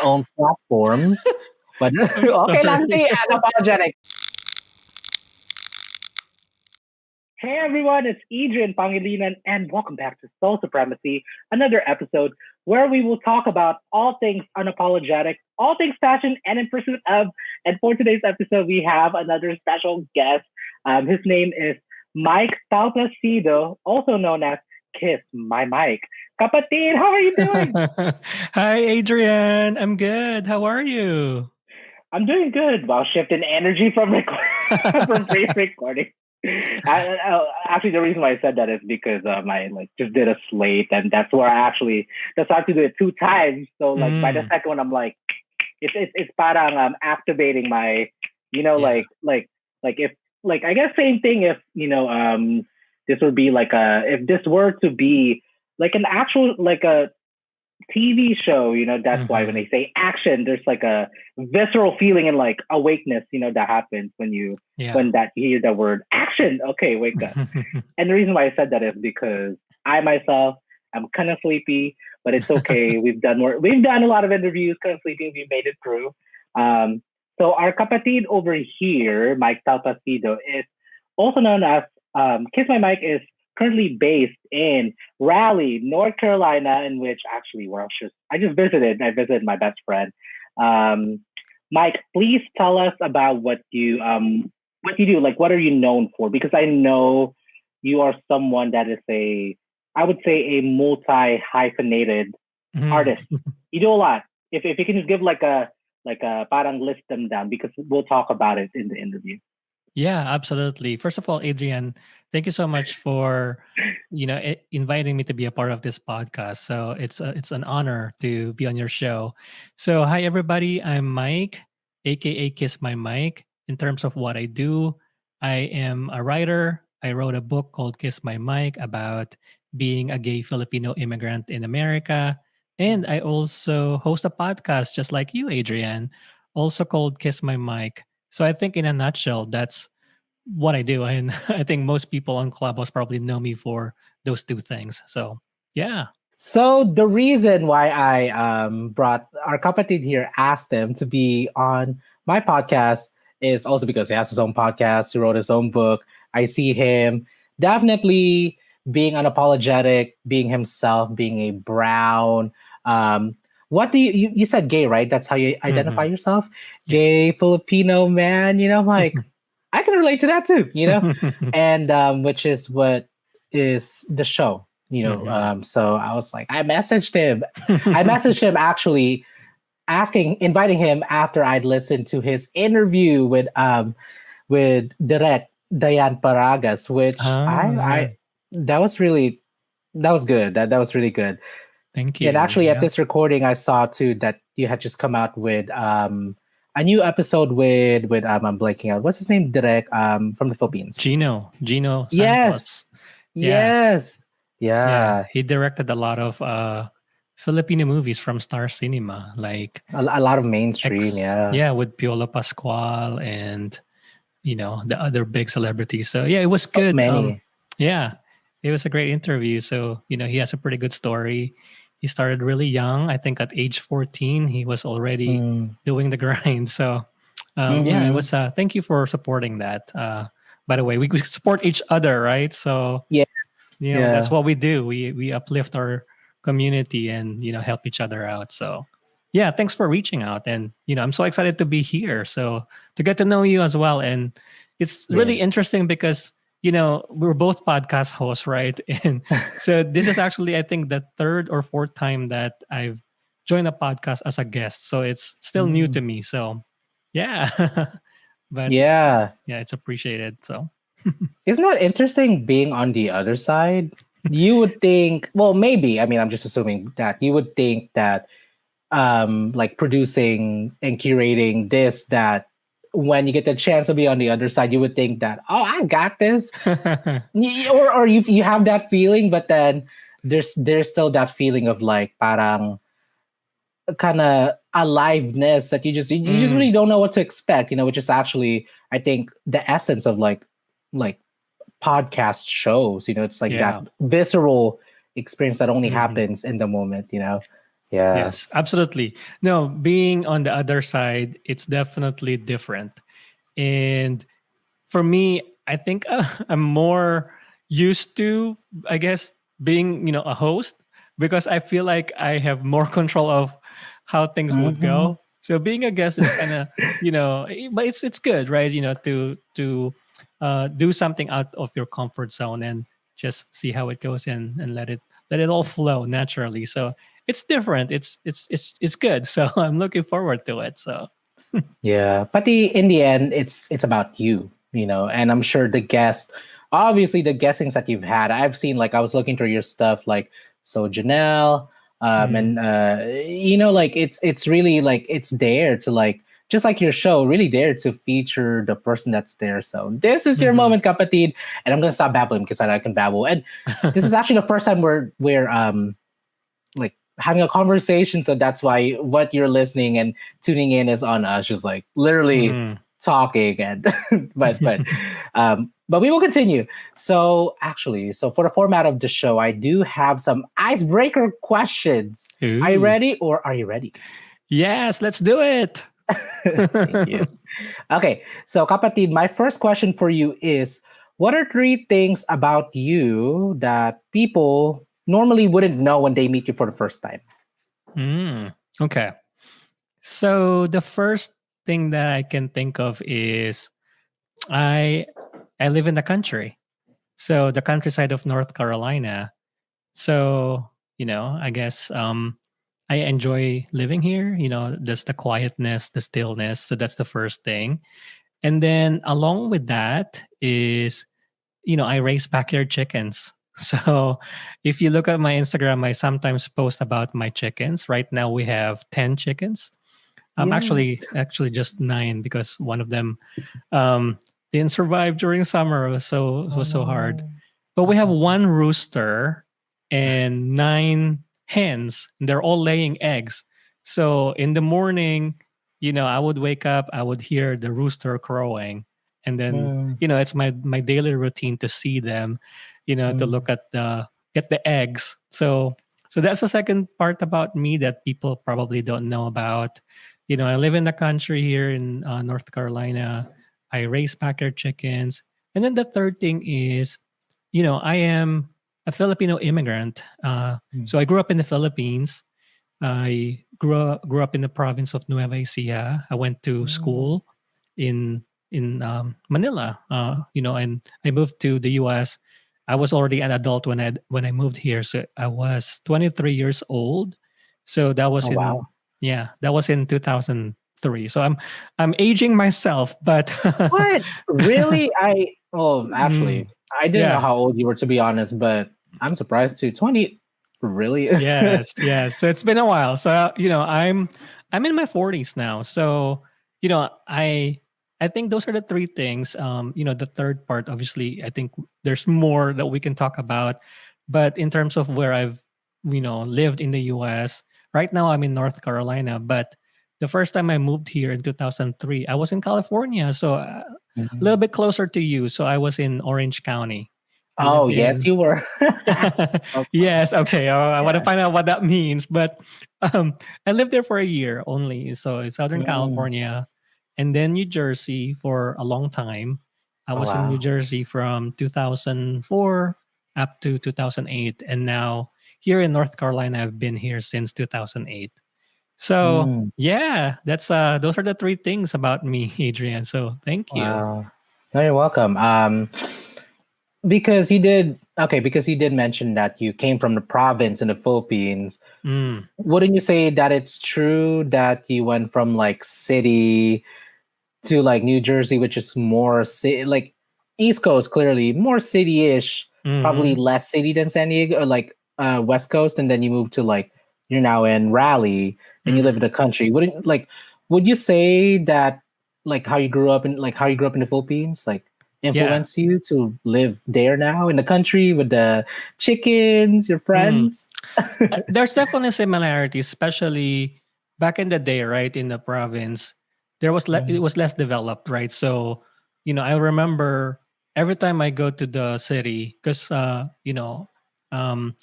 own platforms. But I'm okay lang sorry. si Unapologetic. Hey everyone, it's Adrian Pangilinan, and welcome back to Soul Supremacy, another episode where we will talk about all things unapologetic, all things fashion, and in pursuit of. And for today's episode, we have another special guest. His name is Mike Talplacido, also known as Kiss My Mike. Kapatid, how are you doing? Hi, Adrian. I'm good. How are you? I'm doing good. While shifting energy from from pre-recording. Actually, the reason why I said that is because I just did a slate, and that's why I have to do it two times. So like by the Mm, second one, I'm like, it's parang activating my, you know, yeah. like if like I guess same thing if this would be like a if this were to be like an actual like a TV show, that's why when Mm-hmm. they say action, there's like a visceral feeling and like awakeness, that happens Yeah. when that you hear the word action. Okay, wake up. And the reason why I said that is because I myself I'm kind of sleepy, but it's okay. We've done a lot of interviews, kind of sleepy, we made it through. Um, so our kapatid over here, Mike Talpacido, is also known as Kiss My Mike is currently based in Raleigh, North Carolina, in which actually where I just visited. I visited my best friend. Um, Mike, please tell us about what you do. Like, what are you known for? Because I know you are someone that is I would say a multi hyphenated Mhm. artist. You do a lot. If you can just give like a parang list them down because we'll talk about it in the interview. Yeah, absolutely. First of all, Adrian, thank you so much for inviting me to be a part of this podcast. So it's an honor to be on your show. So hi everybody, I'm Mike, aka Kiss My Mike. In terms of what I do, I am a writer. I wrote a book called Kiss My Mike about being a gay Filipino immigrant in America. And I also host a podcast just like you, Adrian, also called Kiss My Mike. So I think in a nutshell, that's what I do. And I think most people on Clubhouse probably know me for those two things. So yeah. So the reason why I brought our kapatid here, asked him to be on my podcast is also because he has his own podcast. He wrote his own book. I see him definitely being unapologetic, being himself, being a brown. Um, what do you said gay, right? That's how you identify Hmm. yourself, Yeah. gay Filipino man. Like I can relate to that too. And which is what is the show. Hmm. So I was like, I messaged him actually inviting him after I'd listened to his interview with Direct Diane Paragas, which Oh yeah. that was good. That was really good. Thank And you. actually, at Yeah. this recording, I saw too that you had just come out with a new episode with I'm blanking out. What's his name? Direct from the Philippines. Gino Yes, Santos. Yeah. yes, Yeah. yeah. He directed a lot of Filipino movies from Star Cinema, like A lot of mainstream. X, Yeah, yeah, with Piolo Pascual and the other big celebrities. So yeah, it was oh, good. many. Yeah, it was a great interview. So he has a pretty good story. He started really young. I think at age 14 he was already Mm, doing the grind. So yeah, it mm-hmm. was thank you for supporting that. By the way, we support each other, right? So Yes, that's yeah, what we do. We uplift our community and help each other out. So yeah, thanks for reaching out. And I'm so excited to be here. So to get to know you as well. And it's really yes. interesting because we're both podcast hosts, right? And so this is actually, I think, the third or fourth time that I've joined a podcast as a guest. So it's still new to Mm, me. So yeah. But yeah. yeah, it's appreciated. So Isn't that interesting being on the other side? You would think, well, maybe, I mean, I'm just assuming that you would think that like producing and curating this, that when you get the chance to be on the other side, you would think that, oh, I got this. Or you have that feeling, but then there's still that feeling of like parang kind of aliveness that you just really Mm, don't know what to expect, which is actually I think the essence of like podcast shows. It's like that yeah. visceral experience that only Hmm. happens in the moment. Yeah. Yes, absolutely. No, being on the other side, it's definitely different. And for me, I think I'm more used to, I guess, being, a host because I feel like I have more control of how things would Mhm. go. So being a guest, it's kind of, but it's good, right? To do something out of your comfort zone and just see how it goes and let it all flow naturally. So it's different. It's good. So I'm looking forward to it. So Yeah, but in the end, it's about you, and I'm sure obviously the guessings that you've had, I've seen, like, I was looking through your stuff, like, so Janelle, mm, and like, it's really, like, it's there to, like, just like your show, really there to feature the person that's there. So this is your mhm. moment, kapatid, and I'm gonna stop babbling because I can babble, and this is actually the first time we're like having a conversation. So that's why what you're listening and tuning in is on us, just like literally Mhm. talking and but we will continue. So actually, so for the format of the show, I do have some icebreaker questions. Are you Ooh. ready, or are you ready? Yes, let's do it. Thank you. Okay, so kapatid, my first question for you is, what are three things about you that people normally wouldn't know when they meet you for the first time? Okay. So the first thing that I can think of is I I live in the country. So the countryside of North Carolina. So, I guess I enjoy living here, just the quietness, the stillness. So that's the first thing. And then along with that is, I raise backyard chickens. So if you look at my Instagram, I sometimes post about my chickens. Right now we have 10 chickens. Yeah. Actually just 9 because one of them um didn't survive during summer. It was so hard. Oh, But we that's have so sad. one rooster and 9 hens. And they're all laying eggs. So in the morning, I would wake up, I would hear the rooster crowing. And then, Mm, it's my daily routine to see them, to mm, look at get the eggs. So that's the second part about me that people probably don't know about. I live in the country here in North Carolina. I raise backyard chickens. And then the third thing is, I am a Filipino immigrant. mm. So I grew up in the Philippines. I grew up in the province of Nueva Ecija. I went to Mm. school in Manila. And I moved to the U.S. I was already an adult when I moved here. So I was 23 years old. So that was Oh, in wow. yeah, that was in 2003. So I'm aging myself, but What? Really? mm, Actually, I didn't know yeah. how old you were, to be honest, but I'm surprised too. 20? Really? Yes, yes. So it's been a while. So I'm in my 40s now. So I think those are the three things. The third part, obviously, I think there's more that we can talk about. But in terms of where I've lived in the U.S. right now, I'm in North Carolina. But the first time I moved here in 2003, I was in California, so a little Mhm. bit closer to you. So I was in Orange County. I Oh, lived yes, in you were. Of course. yes. Okay. I want to Yeah. find out what that means. But I lived there for a year only. So in Southern Mm. California and then New Jersey for a long time. I Oh, was in New wow. Jersey from 2004 up to 2008. And now here in North Carolina, I've been here since 2008. So Mm. yeah, those are the three things about me, Adrian. So thank you. Wow. No, you're welcome. Because you did mention that you came from the province in the Philippines. Mm, Wouldn't you say that it's true that you went from, like, city to, like, New Jersey, which is more city, like, East Coast, clearly more city-ish, probably mm-hmm, less city than San Diego, or, like, West Coast, and then you move to, like, you're now in Raleigh and you live in mm. the country. Would you say that, like, how you grew up in the Philippines, like, Yeah. influenced you to live there now in the country with the chickens, your Mm. friends? There's definitely similarities, especially back in the day, right? In the province, it Mm, was less developed, right? So, I remember every time I go to the city, because I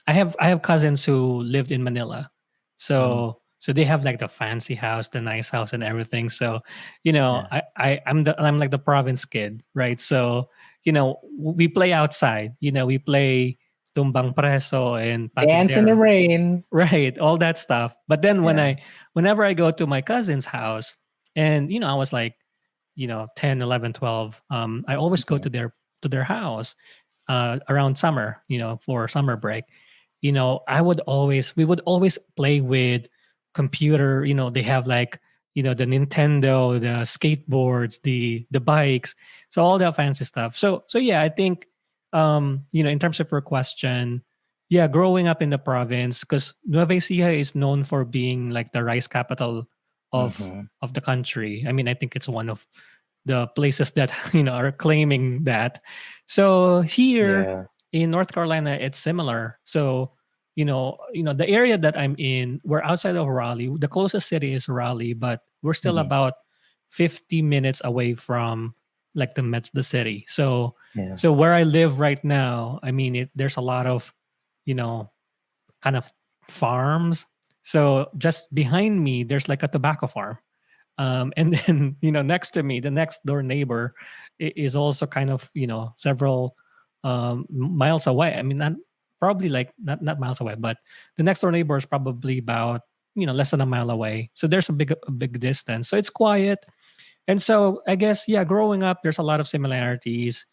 have cousins who lived in Manila, Mhm. So they have like the fancy house, the nice house, and everything. So, Yeah. I'm like the province kid, right? So, we play outside. We play tumbang preso and Dance in the patintero, rain. right? All that stuff. But then Yeah. whenever I go to my cousin's house, and I was like, 10, 11, 12, I always go Mhm. to their house around summer, for summer break. We would always play with computer. They have like, the Nintendo, the skateboards, the bikes, so all that fancy stuff. So yeah, I think, in terms of your question, yeah, growing up in the province, because Nueva Ecija is known for being like the rice capital Mhm. of the country. I mean, I think it's one of the places that are claiming that. So here Yeah. in North Carolina, it's similar. So the area that I'm in, we're outside of Raleigh. The closest city is Raleigh, but we're still Mhm. about 50 minutes away from like the city. So Yeah. where I live right now, I mean, there's a lot of you know kind of farms. So just behind me, there's like a tobacco farm. And then, next to me, the next door neighbor is also kind of, several miles away. I mean, not probably like not miles away, but the next door neighbor is probably about, less than a mile away. So there's a big distance. So it's quiet. And so I guess, yeah, growing up, there's a lot of similarities.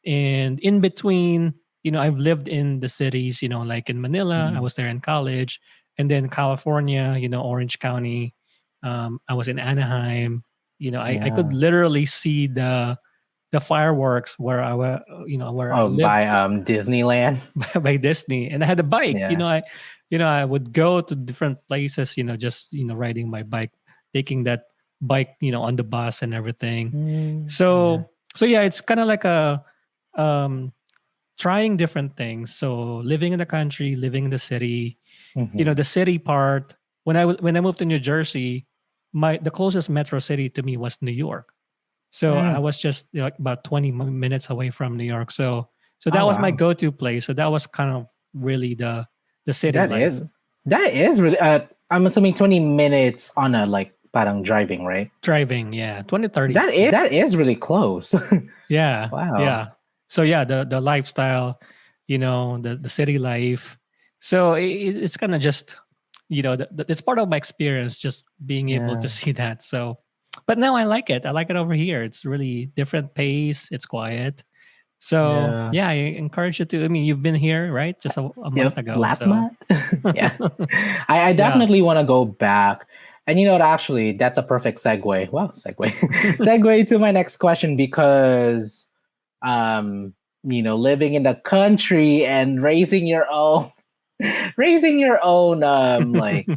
And in between, I've lived in the cities, like in Manila, I Mhm. was there in college. And then California, Orange County, I was in Anaheim. I could Yeah. literally see the fireworks where I Oh, lived by Disneyland. by Disney, and I had a bike. Yeah. I would go to different places. Just riding my bike, taking that bike, on the bus and everything. Yeah. So yeah, it's kind of like a um, trying different things. So living in the country, living in the city. Mhm. The city part. When I moved to New Jersey, the closest metro city to me was New York. So I Mm. was just like about 20 minutes away from New York. So Oh that was my wow. go-to place. So that was kind of really the city That life. is that is really I'm assuming 20 minutes on a like parang driving, right? Driving, yeah, 2030. That is really close. Yeah, Wow. yeah. So yeah, the lifestyle, the city life. So it's kind of just, it's part of my experience, just being able to Yeah. see that. So, but now I like it. I like it over here. It's really different pace. It's quiet. So Yeah. yeah, I encourage you to. I mean, you've been here, right? Just a month Yep. ago. Last So month. Yeah. I yeah. definitely want to go back. And you know what, actually, that's a perfect segue. Wow, segue. Segue to my next question because um, living in the country and raising your own like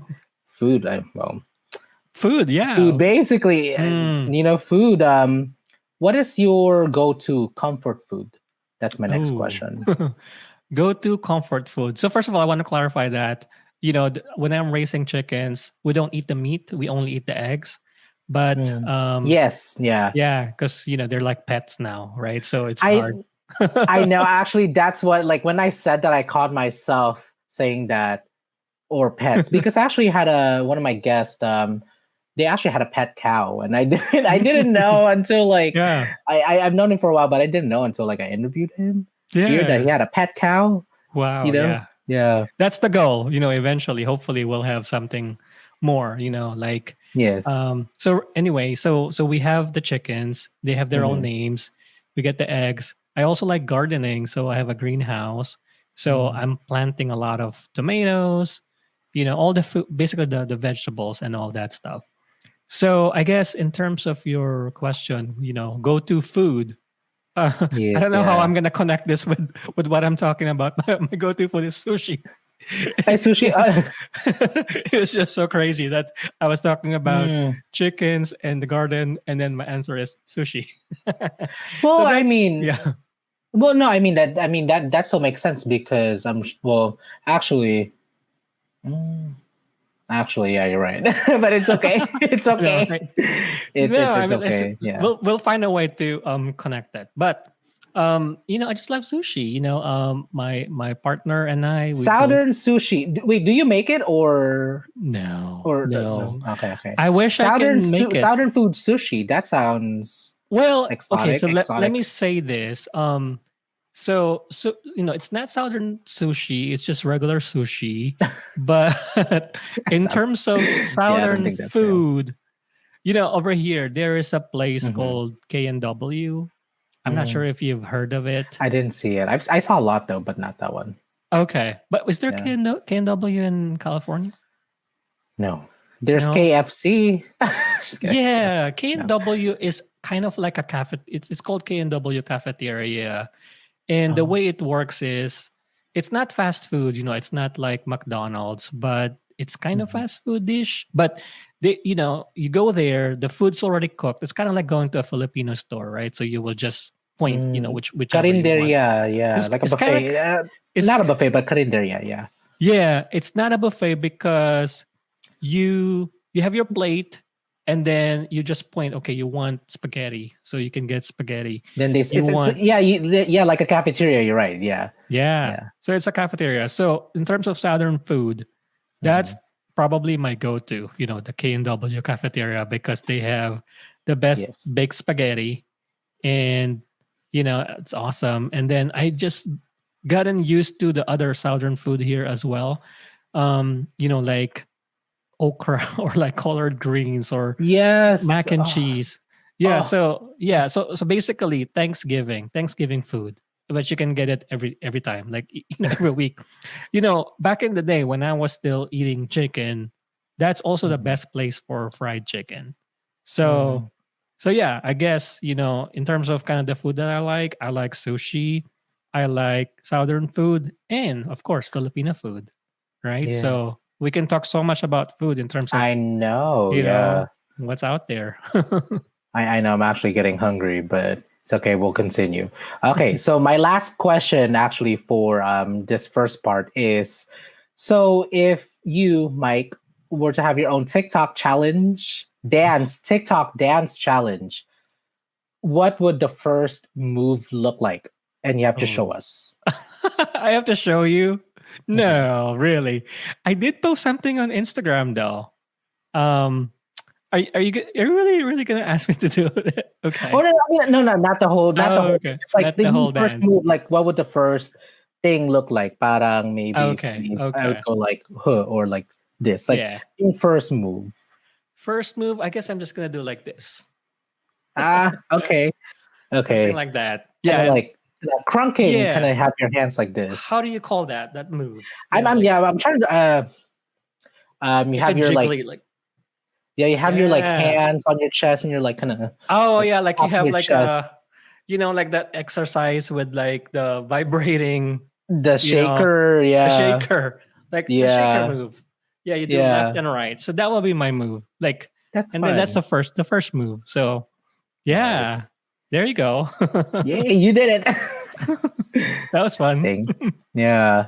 food. Well, Food, food yeah. basically, Mm. food. What is your go-to comfort food? That's my next Oh. question. Go to comfort food. So first of all, I want to clarify that when I'm raising chickens, we don't eat the meat. We only eat the eggs. But Mm. Yes, yeah. yeah, because they're like pets now, right? So it's I hard. I know, actually, that's what, like, when I said that, I caught myself saying that, or pets, because I actually had one of my guests, they actually had a pet cow, and I didn't know until, like, Yeah. I've known him for a while, but I didn't know until, like, I interviewed him here that he Yeah. had a pet cow, Wow. Yeah. Yeah. That's the goal. Eventually, hopefully, we'll have something more. Like Yes. So anyway, so we have the chickens. They have their own Mm-hmm. names. We get the eggs. I also like gardening, so I have a greenhouse. So Mm. I'm planting a lot of tomatoes. All the food, basically the vegetables and all that stuff. So I guess in terms of your question, go to food. I Yes, don't know how yeah. I'm gonna connect this with what I'm talking about. My go-to food is sushi. Hey, sushi. It's just so crazy that I was talking about Mm. chickens and the garden, and then my answer is sushi. Well, So I that's mean, yeah. well, no, I mean that still makes sense because well, actually. Mm, Actually, yeah, you're right. But it's okay. It's I know, okay. right? It's No, it's I it's mean, okay. Yeah. we'll find a way to connect that. But I just love sushi. My partner and I, we both. Southern sushi. Wait, do you make it No, or no? no. Okay, okay. I wish I can make it. Southern food sushi. That sounds Well, okay, exotic. so let Exotic. me say this. So it's not southern sushi, it's just regular sushi. But in South- terms of yeah, I don't southern think that's real. food, over here there is a place Hmm. called K&W. I'm not sure Hmm. if you've heard of it. I didn't see it. I saw a lot though, but not that one. Okay. But was there Yeah. K&W in California? No. There's No. KFC. Just kidding. Yeah, No. K&W is kind of like a cafe. It's called K&W cafeteria. And the Oh. way it works is it's not fast food, it's not like McDonald's, but it's kind of Mhm. fast food dish. But you go there, the food's already cooked. It's kind of like going to a Filipino store, right? So you will just point, whichever you want. Carinderia, yeah, like a It's kind of buffet. like it's Not a buffet, but carinderia, yeah. yeah, it's not a buffet because you have your plate and then you just point, okay, you want spaghetti, so you can get spaghetti. Then they You want yeah, like a cafeteria. You're right. Yeah, Yeah. yeah. So it's a cafeteria. So in terms of southern food, that's Mhm. probably my go-to, the K&W cafeteria because they have the best Yes. baked spaghetti and it's awesome. And then I just gotten used to the other southern food here as well. Like okra or like collard greens or Yes. mac and Oh, cheese. Yeah, oh. so basically Thanksgiving food, but you can get it every time, like every week. Back in the day when I was still eating chicken, that's also the Mhm. best place for fried chicken. Mhm. So yeah, I guess, in terms of kind of the food that I like sushi, I like southern food, and of course Filipino food, right? Yes. So we can talk so much about food in terms of, I know. you Yeah. know, what's out there. I know. I'm actually getting hungry, but it's okay. We'll continue. Okay. So my last question, actually, for this first part is: so if you, Mike, were to have your own TikTok dance challenge, what would the first move look like? And you have to show Oh. us. I have to show you. Mhm. No, really. I did post something on Instagram though. Um, are you really gonna ask me to do it? Oh Okay. no, no, not the whole, not the Oh, whole. okay. It's like Not the the whole first dance. move. Like, what would the first thing look like? Parang maybe for Okay. me, I would Okay. go like huh or like this. Like Yeah. your first move. First move, I guess I'm just gonna do like this. Ah, okay, Something okay. like that. Kind Yeah, of and like crunking. Kind yeah. of have your hands like this. How do you call that move? I'm Like yeah. I'm trying to. You like a have your like jiggly, like yeah. You have your like yeah. hands on your chest, and you're like kind of Oh like yeah, like you tapping have your like chest. like that exercise with like the vibrating, The you know, shaker, the yeah, shaker, like the shaker yeah, move. Yeah, you do left yeah. and right. So that will be my move. Like, That's and then that's fun. the first move. So Nice. yeah, there you go. Yay, you did it. That was fun. Thank. Yeah.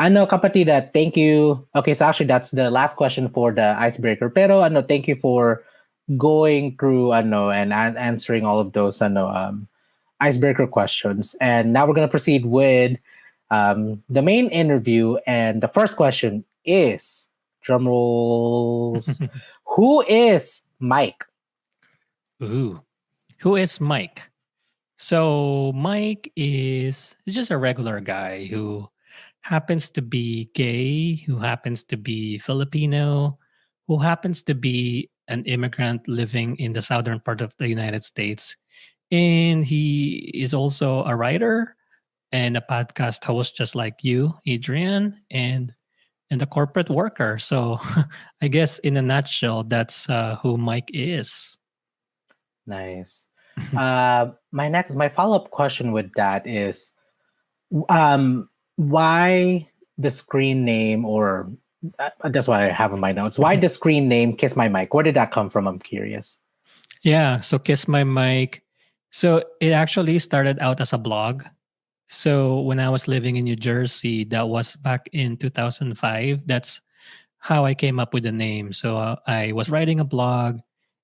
Ano, kapatida, thank you. Okay, so actually that's the last question for the icebreaker. Pero ano, thank you for going through ano and answering all of those ano icebreaker questions. And now we're gonna proceed with the main interview. And the first question is drum rolls. Who is Mike? Ooh, who is Mike? So Mike is just a regular guy who happens to be gay, who happens to be Filipino, who happens to be an immigrant living in the southern part of the United States. And he is also a writer and a podcast host just like you, Adrian, and a corporate worker. So I guess in a nutshell, that's who Mike is. Nice. My follow-up question with that is why the screen name or that's what I have in my notes. Why the screen name Kiss My Mic? Where did that come from? I'm curious. Yeah, so Kiss My Mic. So it actually started out as a blog. So when I was living in New Jersey, that was back in 2005. That's how I came up with the name. So I was writing a blog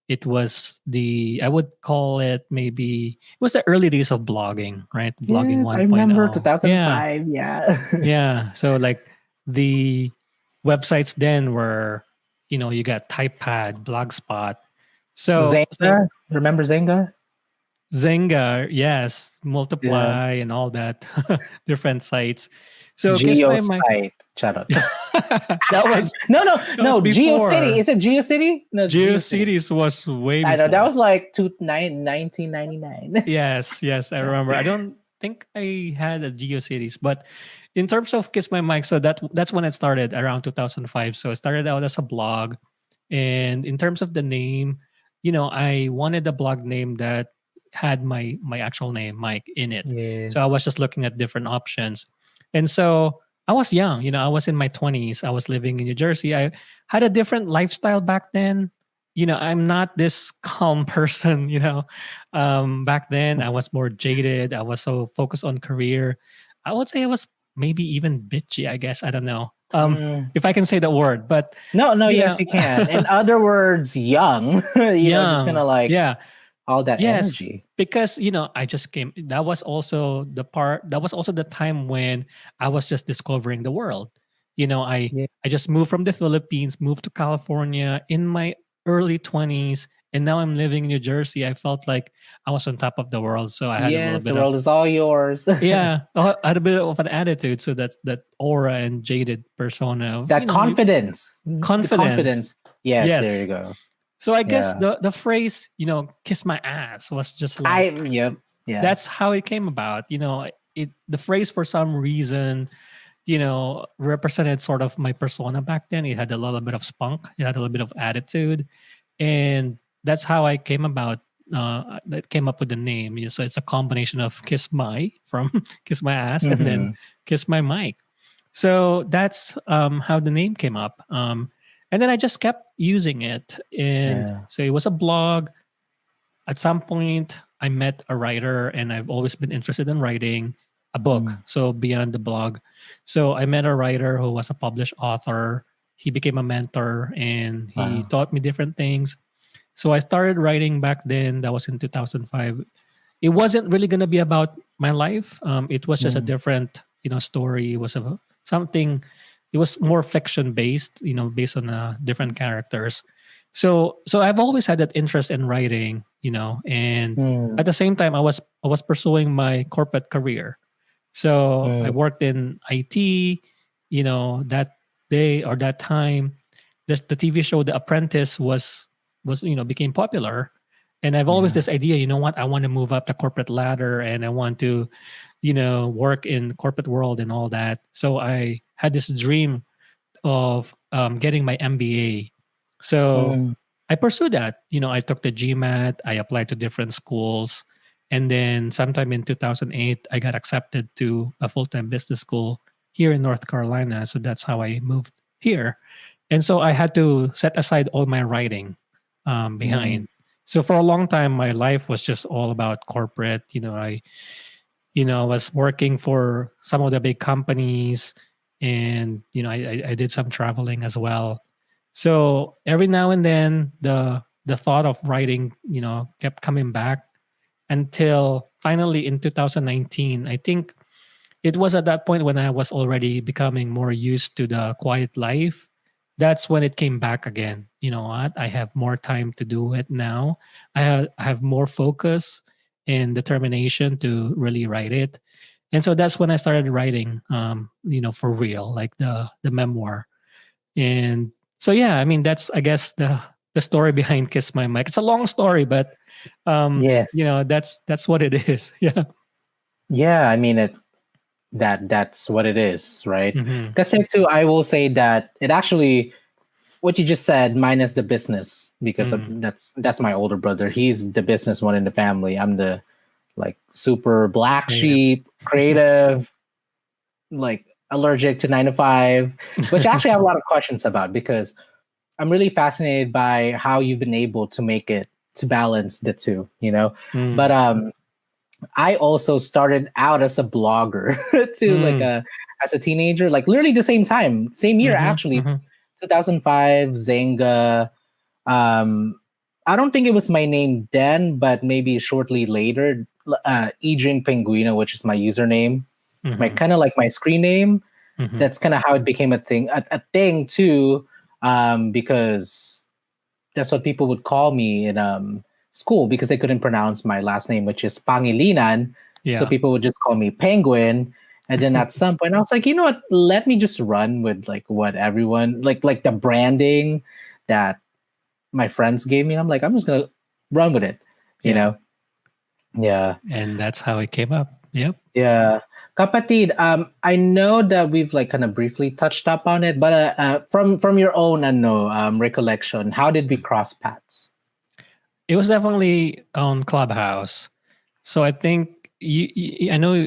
it was I would call it, maybe it was the early days of blogging, right? Blogging Yes, I remember 1.0. Yeah. 2005. Yeah. Yeah. So like the websites then were, you got Typepad, Blogspot. So Zenga. Remember Zenga? Zenga, yes, Yeah. Multiply and all that different sites. So Kiss My Mic. Geosite. Shut up. that was No, no, that was no. GeoCity. before. Is it GeoCity? No, it's GeoCity. GeoCities was way I know that before. was like 1999. Yes, I remember. I don't think I had a GeoCities, but in terms of Kiss My Mic, so that's when it started around 2005. So it started out as a blog, and in terms of the name, I wanted a blog name that had my actual name, Mike, in it. So I Yes. was just looking at different options, and so I was young. I was in my 20s. I was living in New Jersey. I had a different lifestyle back then. I'm not this calm person. Back then I was more jaded. I was so focused on career. I would say I was maybe even bitchy, I guess. I don't know. Mm. If I can say the word, but No, no, you yes, know, you can. In other words, young. Just kind young. of like Yeah. all that Yes. energy. Because, I just came. That was also the time when I was just discovering the world. Yeah. I just moved from the Philippines, moved to California in my early 20s, and now I'm living in New Jersey. I felt like I was on top of the world. So I had a little Yes, the bit of, world is all yours. yeah, I had a bit of an attitude. So that's that aura and jaded persona of, That confidence. The confidence. confidence. Yes, there you Yes. go. So I guess Yeah. the phrase, kiss my ass was just like, Yep. Yeah. that's how it came about. The phrase for some reason, represented sort of my persona back then. It had a little bit of spunk, it had a little bit of attitude, and that's how I came about. That came up with the name. So it's a combination of kiss my from kiss my ass and then Mm-hmm. kiss my mic. So that's how the name came up. And then I just kept using it, and Yeah. so it was a blog. At some point I met a writer, and I've always been interested in writing a book. Mm. So beyond the blog. So I met a writer who was a published author. He became a mentor and he Wow. taught me different things. So I started writing back then. That was in 2005. It wasn't really going to be about my life. It was just a Mm. different, story. It was something. It was more fiction based, based on different characters. So I've always had that interest in writing, and Mm. at the same time, I was pursuing my corporate career. So I Mm. worked in IT. That day or that time, the TV show The Apprentice was became popular, and I've always Yeah. this idea. You know what? I want to move up the corporate ladder, and I want to, work in corporate world and all that. So I had this dream of getting my MBA. So Mm. I pursued that. I took the GMAT, I applied to different schools. And then sometime in 2008, I got accepted to a full time business school here in North Carolina. So that's how I moved here. And so I had to set aside all my writing Mm. behind. So for a long time, my life was just all about corporate. I was working for some of the big companies, and I did some traveling as well. So every now and then the thought of writing kept coming back, until finally in 2019. I think it was at that point when I was already becoming more used to the quiet life. That's when it came back again. You know what? I have more time to do it now. I have more focus and determination to really write it. And so that's when I started writing, for real, like the memoir. And so yeah, I mean that's, I guess, the story behind Kiss My Mic. It's a long story, but Yes. that's what it is. Yeah. Yeah. I mean, that's what it is, right? Hmm. Because too, I will say that it actually what you just said, minus the business, because Mm. that's my older brother. He's the business one in the family. I'm the like super black Creative. sheep, creative, like allergic to 9 to 5, which actually I have a lot of questions about because I'm really fascinated by how you've been able to make it to balance the two, you know. But Mm. I also started out as a blogger too, like Mm. as a teenager, like literally the same time, same year Mhm. actually, Mhm. 2005, Zynga. Um, I don't think it was my name then, but maybe shortly later, Adrian Penguino, which is my username, my Mm-hmm. kind of like my screen name. Mm-hmm. That's kind of how it became a thing. A thing too, because that's what people would call me in school because they couldn't pronounce my last name, which is Pangilinan. So Yeah. people would just call me Penguin. And then at some point, I was like, you know what? Let me just run with like what everyone like the branding that my friends gave me. I'm like, I'm just gonna run with it. You Yeah. know? Yeah. And that's how it came up. Yep. Yeah. Kapatid, I know that we've like kind of briefly touched up on it, but from your own recollection, how did we cross paths? It was definitely on Clubhouse. So I think I know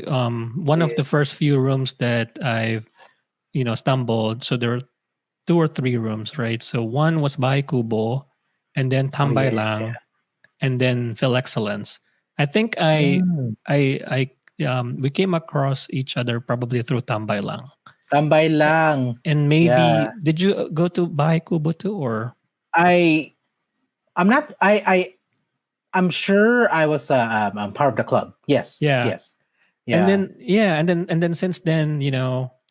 one of Yeah. the first few rooms that I've stumbled. So there were two or three rooms, right? So one was by Kubo, and then Oh Tambay yes, yeah. Lang, and then Phil Excellence. I think Mm. we came across each other probably through Tambay Lang. Tambay lang. And Yeah. maybe did you go to Bahay Kubo too, or I I'm not I'm sure I was I'm part of the club. Yes. yeah? Yes. Yeah. And then since then,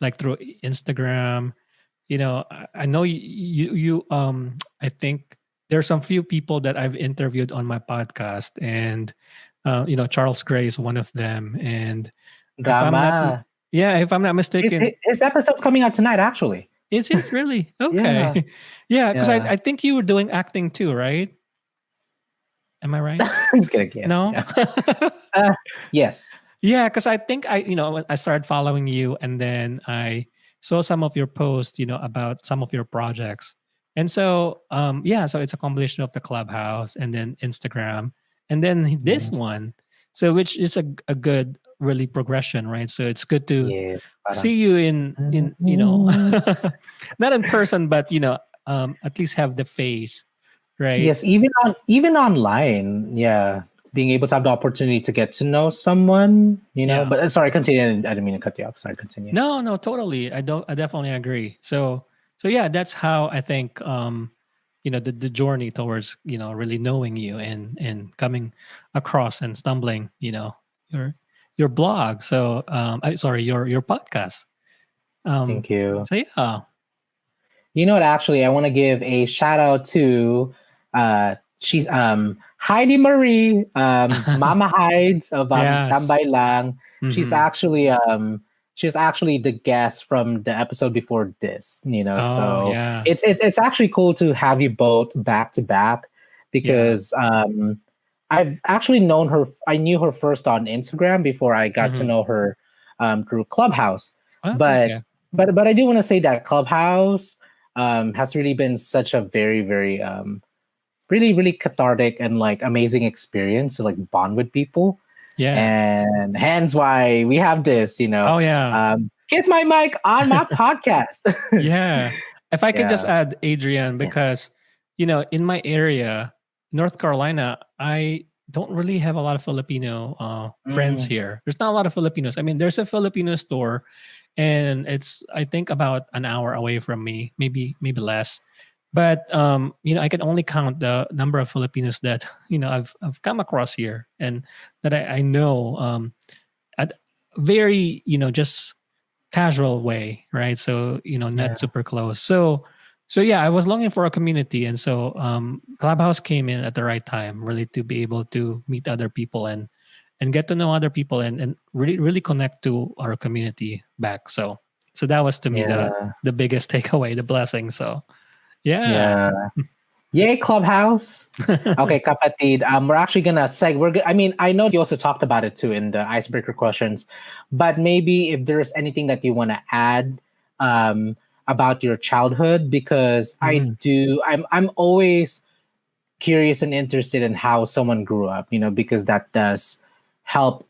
like through Instagram, I know you I think there's some few people that I've interviewed on my podcast, and Charles Gray is one of them. And if I'm not Drama. yeah, if I'm not mistaken, His episode's coming out tonight, actually. is it really Yeah. okay? Yeah, because Yeah. I think you were doing acting too, right? Am I right? I'm just kidding. Yes. No. Yeah. Yes. Yeah, because I think I started following you, and then I saw some of your posts, about some of your projects, and so yeah, so it's a combination of the Clubhouse and then Instagram, and then this Yes. one, so which is a good really progression, right? So it's good to Yes. see Parang, you in not in person, but at least have the face, right? yes, even online, yeah, being able to have the opportunity to get to know someone, Yeah. But sorry, continue. I didn't mean to cut you off. Sorry, continue. No, no, totally. I definitely agree. So yeah, that's how I think the journey towards, really knowing you and coming across and stumbling, your blog. So I sorry, your podcast. Um Thank you. so yeah. You know what? Actually, I want to give a shout out to she's Heidi Marie, Mama Hides of Yes. Tambay Lang. She's Mm-hmm. actually the guest from the episode before this. Oh So yeah. it's actually cool to have you both back to back Yeah. because I've actually known her. I knew her first on Instagram before I got to Mm-hmm. know her through Clubhouse. Oh, But okay. but I do want to say that Clubhouse has really been such a very very really really cathartic and like amazing experience to like bond with people, Yeah. and hence why we have this. Oh yeah. Kiss my mic on my podcast. Yeah. If I could just Yeah. add, Adrian, Yes. because, in my area, North Carolina, I don't really have a lot of Filipino friends Mm, here. There's not a lot of Filipinos. I mean, there's a Filipino store, and it's, I think, about an hour away from me, maybe less. But I can only count the number of Filipinos that I've come across here, and that I know at very just casual way, right? So yeah. not super close. So yeah, I was longing for a community, and so Clubhouse came in at the right time, really, to be able to meet other people and get to know other people, and really really connect to our community back. So that was to me Yeah. the biggest takeaway, the blessing. So yeah. Yeah. Yay, Clubhouse. Okay, kapatid. We're actually gonna I mean, I know you also talked about it too in the icebreaker questions, but maybe if there's anything that you want to add about your childhood, because Mhm. I'm always curious and interested in how someone grew up, because that does help,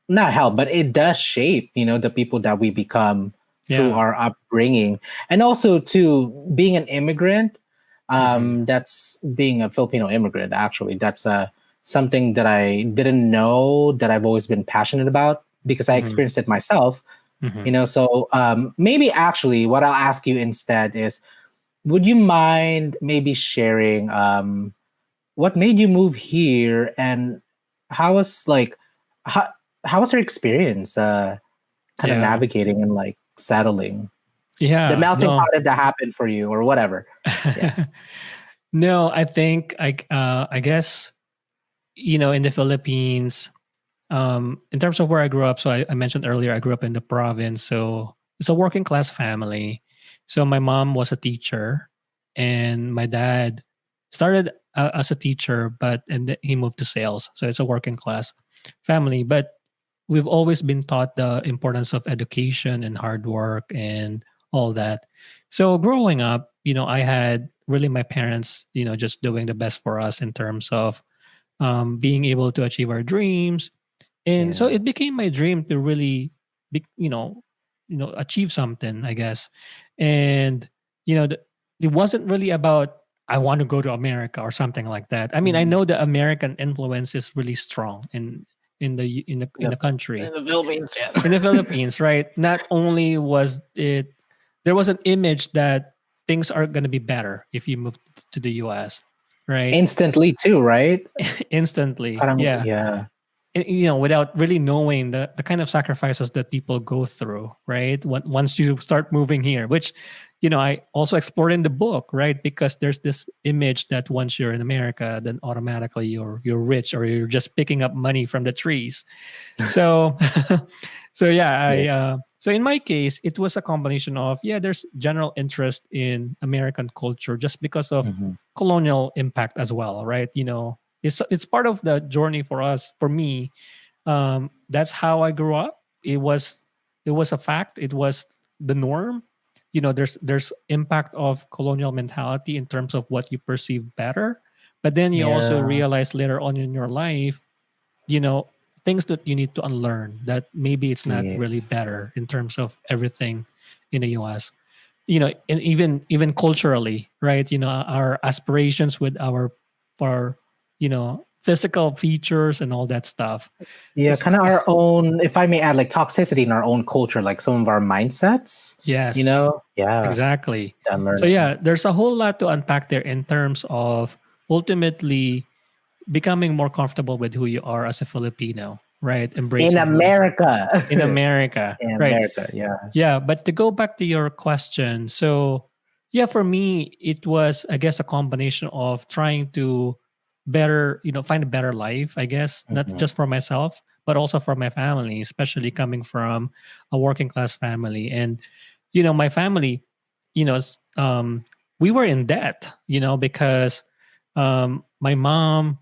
not help, but it does shape, the people that we become through Yeah. our upbringing. And also to being an immigrant, Mhm. that's being a Filipino immigrant, actually. That's something that I didn't know that I've always been passionate about because I Mhm. experienced it myself, Mhm. So maybe actually what I'll ask you instead is, would you mind maybe sharing what made you move here, and how was like how how was your experience kind of Yeah. navigating and like settling? The Yeah. melting No. pot that happened for you or whatever. Yeah. No, I think I guess, in the Philippines, in terms of where I grew up, so I mentioned earlier I grew up in the province, so it's a working class family. So my mom was a teacher, and my dad started as a teacher, he moved to sales. So it's a working class family, but we've always been taught the importance of education and hard work and all that. So growing up, I had really my parents, just doing the best for us in terms of being able to achieve our dreams. And so Yeah. it became my dream to really be, achieve something, I guess. And it wasn't really about I want to go to America or something like that. I mean, I Mm. know the American influence is really strong in the country, In the Philippines, in the yeah. Philippines, right? Not only was it there was an image that things are going to be better if you move to the US, right? Instantly too, right? Instantly. Parang, Yeah. yeah. Without really knowing the kind of sacrifices that people go through, right? Once you start moving here, which, I also explored in the book, right? Because there's this image that once you're in America, then automatically you're rich or you're just picking up money from the trees. So, so yeah, Yeah. so in my case, it was a combination of, yeah, there's general interest in American culture just because of Mhm. colonial impact as well, right? It's part of the journey for us, for me. That's how I grew up. It was a fact. It was the norm. There's impact of colonial mentality in terms of what you perceive better, but then you also Yeah. realize later on in your life, you know things that you need to unlearn, that maybe it's not really Yes. better in terms of everything in the US. And even culturally, right? Our aspirations with our physical features and all that stuff. Yeah, It's kind of our own, if I may add, like toxicity in our own culture, like some of our mindsets, you Yes, know? Yeah, exactly. I'm So learning. yeah, there's a whole lot to unpack there in terms of ultimately becoming more comfortable with who you are as a Filipino, right? In Embracing who you are in America. America, In right? America, yeah. Yeah, but to go back to your question, so yeah, for me, it was, I guess, a combination of trying to find a better life, I guess, not Mhm. just for myself, but also for my family, especially coming from a working class family. And, my family, we were in debt, because my mom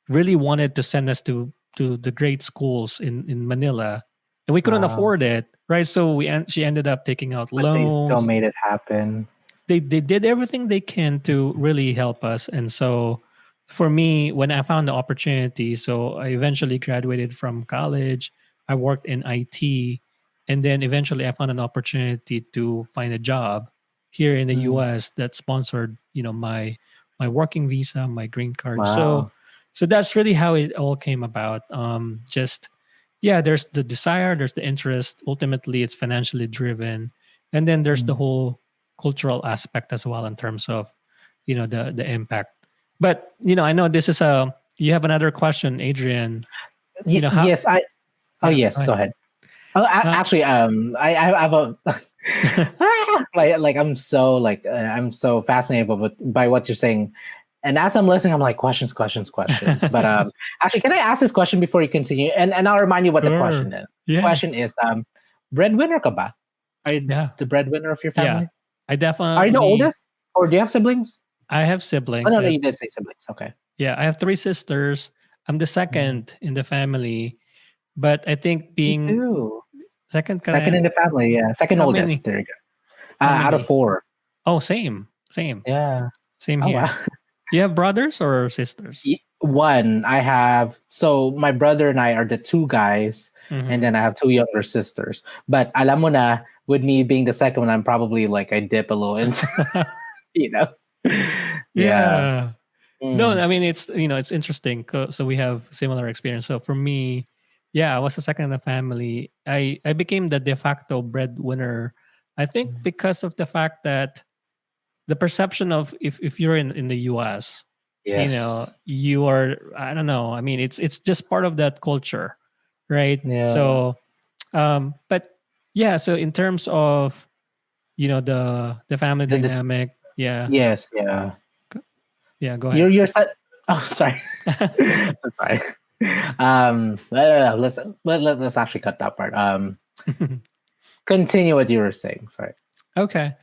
really wanted to send us to the great schools in Manila, and we couldn't Wow. afford it, right? So she ended up taking out But they still loans. made it happen. They did everything they can to really help us, and so for me, when I found the opportunity, so I eventually graduated from college. I worked in IT, and then eventually I found an opportunity to find a job here in the Mm. US that sponsored my working visa, my green card. So Wow. so that's really how it all came about. Just yeah, there's the desire, there's the interest. Ultimately, it's financially driven, and then there's the Mm. whole cultural aspect as well in terms of the impact. But I know this is a you have another question, Adrian. How Yes, I. Oh, Yeah, yes. go Go ahead. ahead. Oh, uh, actually, I have a like I'm so fascinated by what you're saying, and as I'm listening, I'm like questions, questions, questions. But actually, can I ask this question before you continue? And I'll remind you what the sure. question is. Question Yes. is, breadwinner ka ba? Are you Yeah. the breadwinner of your Yeah, family? I Are you the definitely oldest, or do you have siblings? I have Oh siblings. no, no, you did say siblings. Okay. I have three sisters. I'm the Mhm. second in the family, but I think Me being too. second, Second in the family, yeah. Second how oldest. many? There you go. How Out of many? four. Oh, same Yeah. same Oh here. wow. You have brothers or sisters? One, I have, so my brother and I are the two guys, and Mm-hmm. then I have two younger sisters. But alam mo na, with me being the second one, I'm probably like I dip a little into, you know. Yeah. Yeah. No, Mm. I mean it's interesting. So we have similar experience. So for me, yeah, I was the second in the family. I became the de facto breadwinner. I think because of the fact that the perception of if you're in the US, Yes. you are, I don't know, I mean, it's just part of that culture, right? Yeah. So but yeah, so in terms of the family This. dynamic, yeah. Yes. Yeah. Yeah, go ahead. You're. Oh, sorry. I'm sorry. Let's actually cut that part. Continue what you were saying. Sorry. Okay.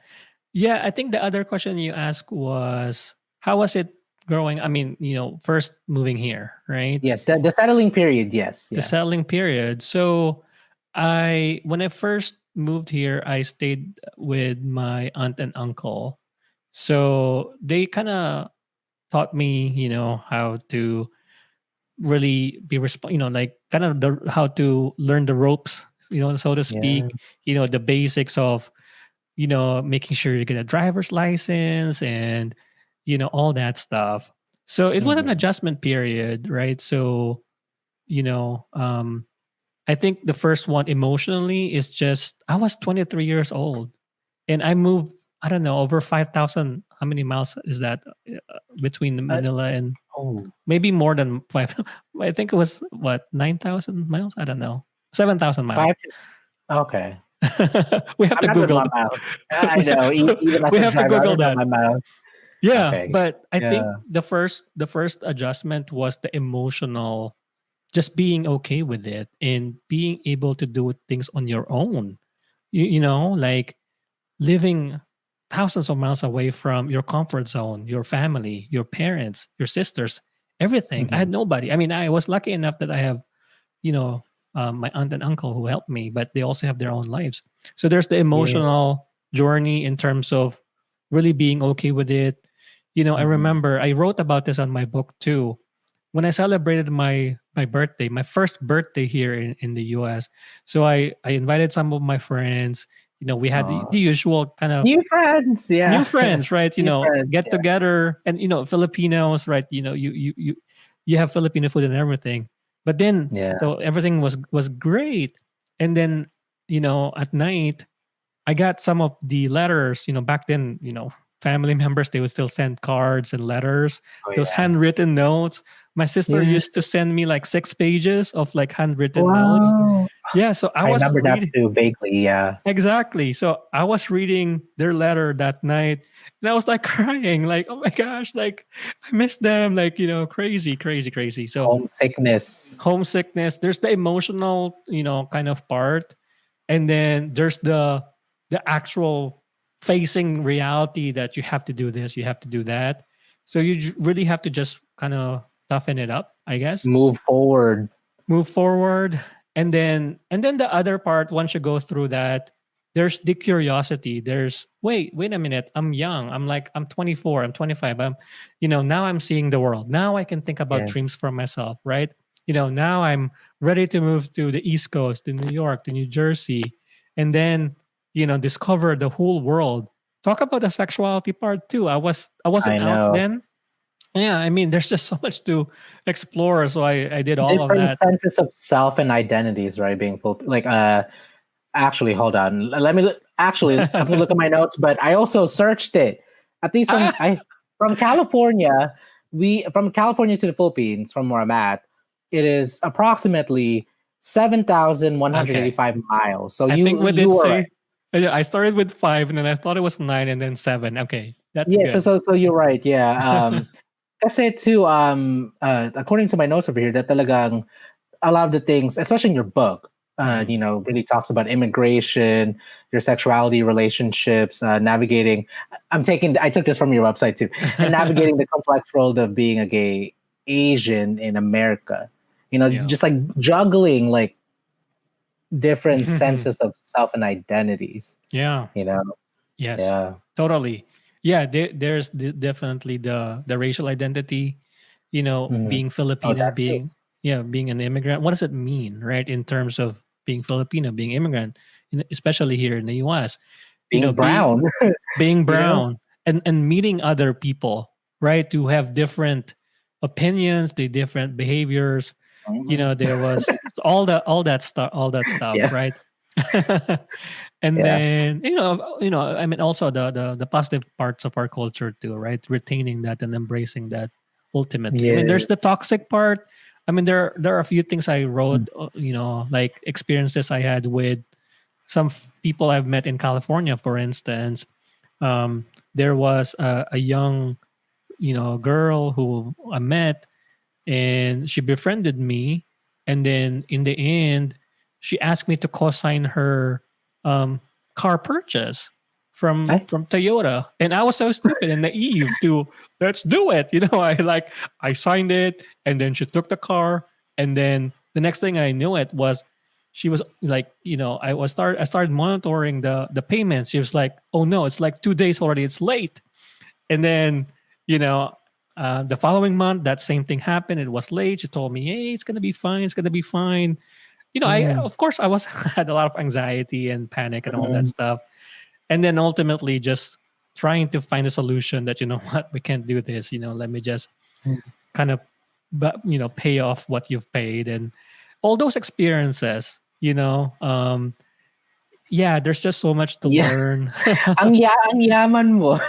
Yeah, I think the other question you asked was how was it growing? I mean, first moving here, right? Yes, the settling period. Yes, The yeah. settling period. So when I first moved here, I stayed with my aunt and uncle. So they kind of taught me, how to really be like kind of how to learn the ropes, so to Yeah. speak, the basics of making sure you get a driver's license and, all that stuff. So it was an Mhm. adjustment period, right? So, you know, um, I think the first one emotionally is just, I was 23 years old and I moved, I don't know, over 5,000. How many miles is that between Uh, Manila and oh, maybe more than five? I think it was what, 9,000 miles? I don't know. 7,000 miles. five. Okay. We have I'm to not with Google my that. mouth. I know. Even as We a have to driver, I'm Google not with that. my mouth. Yeah, Okay. but I think Yeah. the first adjustment was the emotional, just being okay with it and being able to do things on your own. Like living thousands of miles away from your comfort zone, your family, your parents, your sisters, everything. I Mhm. had nobody. I mean, I was lucky enough that I have, you know, my aunt and uncle who helped me, but they also have their own lives. So there's the Yeah. emotional journey in terms of really being okay with it. I Mhm. remember I wrote about this on my book too. When I celebrated my birthday, my first birthday here in the US. So I invited some of my friends. We had the Aw. usual kind of New friends. new Yeah. friends, right? New friends. Get Yeah. together, and Filipinos, right? You have Filipino food and everything. But then, Yeah. so everything was great, and then at night I got some of the letters. Back then, family members, they would still send cards and letters, Oh those yeah. handwritten notes. My sister Yeah. used to send me like 6 pages of like handwritten notes. Wow. Yeah, so I I was remember that reading. too vaguely. Yeah. Exactly. So I was reading their letter that night and I was like crying, like, oh my gosh, like I miss them, like, crazy, crazy, crazy. So Homesickness. homesickness, there's the emotional, kind of part. And then there's the actual facing reality that you have to do this, you have to do that. So you really have to just kind of toughen it up, I guess, Move forward. move forward, and then the other part, once you go through that, there's the curiosity. There's, wait a minute, I'm young, I'm 24, I'm 25, now I'm seeing the world, now I can think about dreams Yes. for myself, right? Now I'm ready to move to the East Coast, to New York, to New Jersey, and then discover the whole world. Talk about the sexuality part too. I wasn't I out know. then. Yeah, I mean, there's just so much to explore. So I did all of Different that. senses of self and identities, right? Being full. Like, actually, hold on. Let me actually let me look at my notes. But I also searched it. At least Ah, from California, we from California to the Philippines, from where I'm at, it is approximately 7,185 okay. miles. So I think we you did were right. say, yeah, I started with 5 and then I thought it was 9 and then 7. Okay, that's Yeah. good. So you're right. Yeah. Kasi too. According to my notes over here, that talagang a lot of the things, especially in your book, Mhm. really talks about immigration, your sexuality, relationships, navigating. I took this from your website too, and navigating the complex world of being a gay Asian in America. Yeah. Just like juggling like different senses of self and identities. Yeah. You know, Yes. yeah, Totally. Yeah. There's definitely the racial identity. mhm. Being Oh, Filipino, that's too. being an immigrant. What does it mean, right? In terms of being Filipino, being immigrant, especially here in the U.S. Being Being brown. you know, brown and meeting other people, right? Who have different opinions, the different behaviors. Mhm. There was all that stuff, Yeah, right? And yeah, then I mean, also the positive parts of our culture too, right? Retaining that and embracing that ultimately. I mean, there's the Yes. toxic part. I mean, there are a few things I wrote, like experiences I had with some people I've met in California, for instance. There was a young, girl who I met, and she befriended me, and then in the end, she asked me to co-sign her um, car purchase from I, from Toyota, and I was so stupid and naive to let's do it. I signed it, and then she took the car, and then the next thing I knew it was she was like, I started monitoring the payments. She was like, oh no, it's like 2 days already, it's late. And then, you know, the following month, that same thing happened. It was late. She told me, "Hey, it's gonna be fine. It's gonna be fine." I mm, of course I was had a lot of anxiety and panic and all that mm, stuff. And then ultimately, just trying to find a solution that what, we can't do this. Let me just mm. kind of, pay off what you've paid and all those experiences. Yeah, there's just so much to Yeah. learn. Ang yaman mo.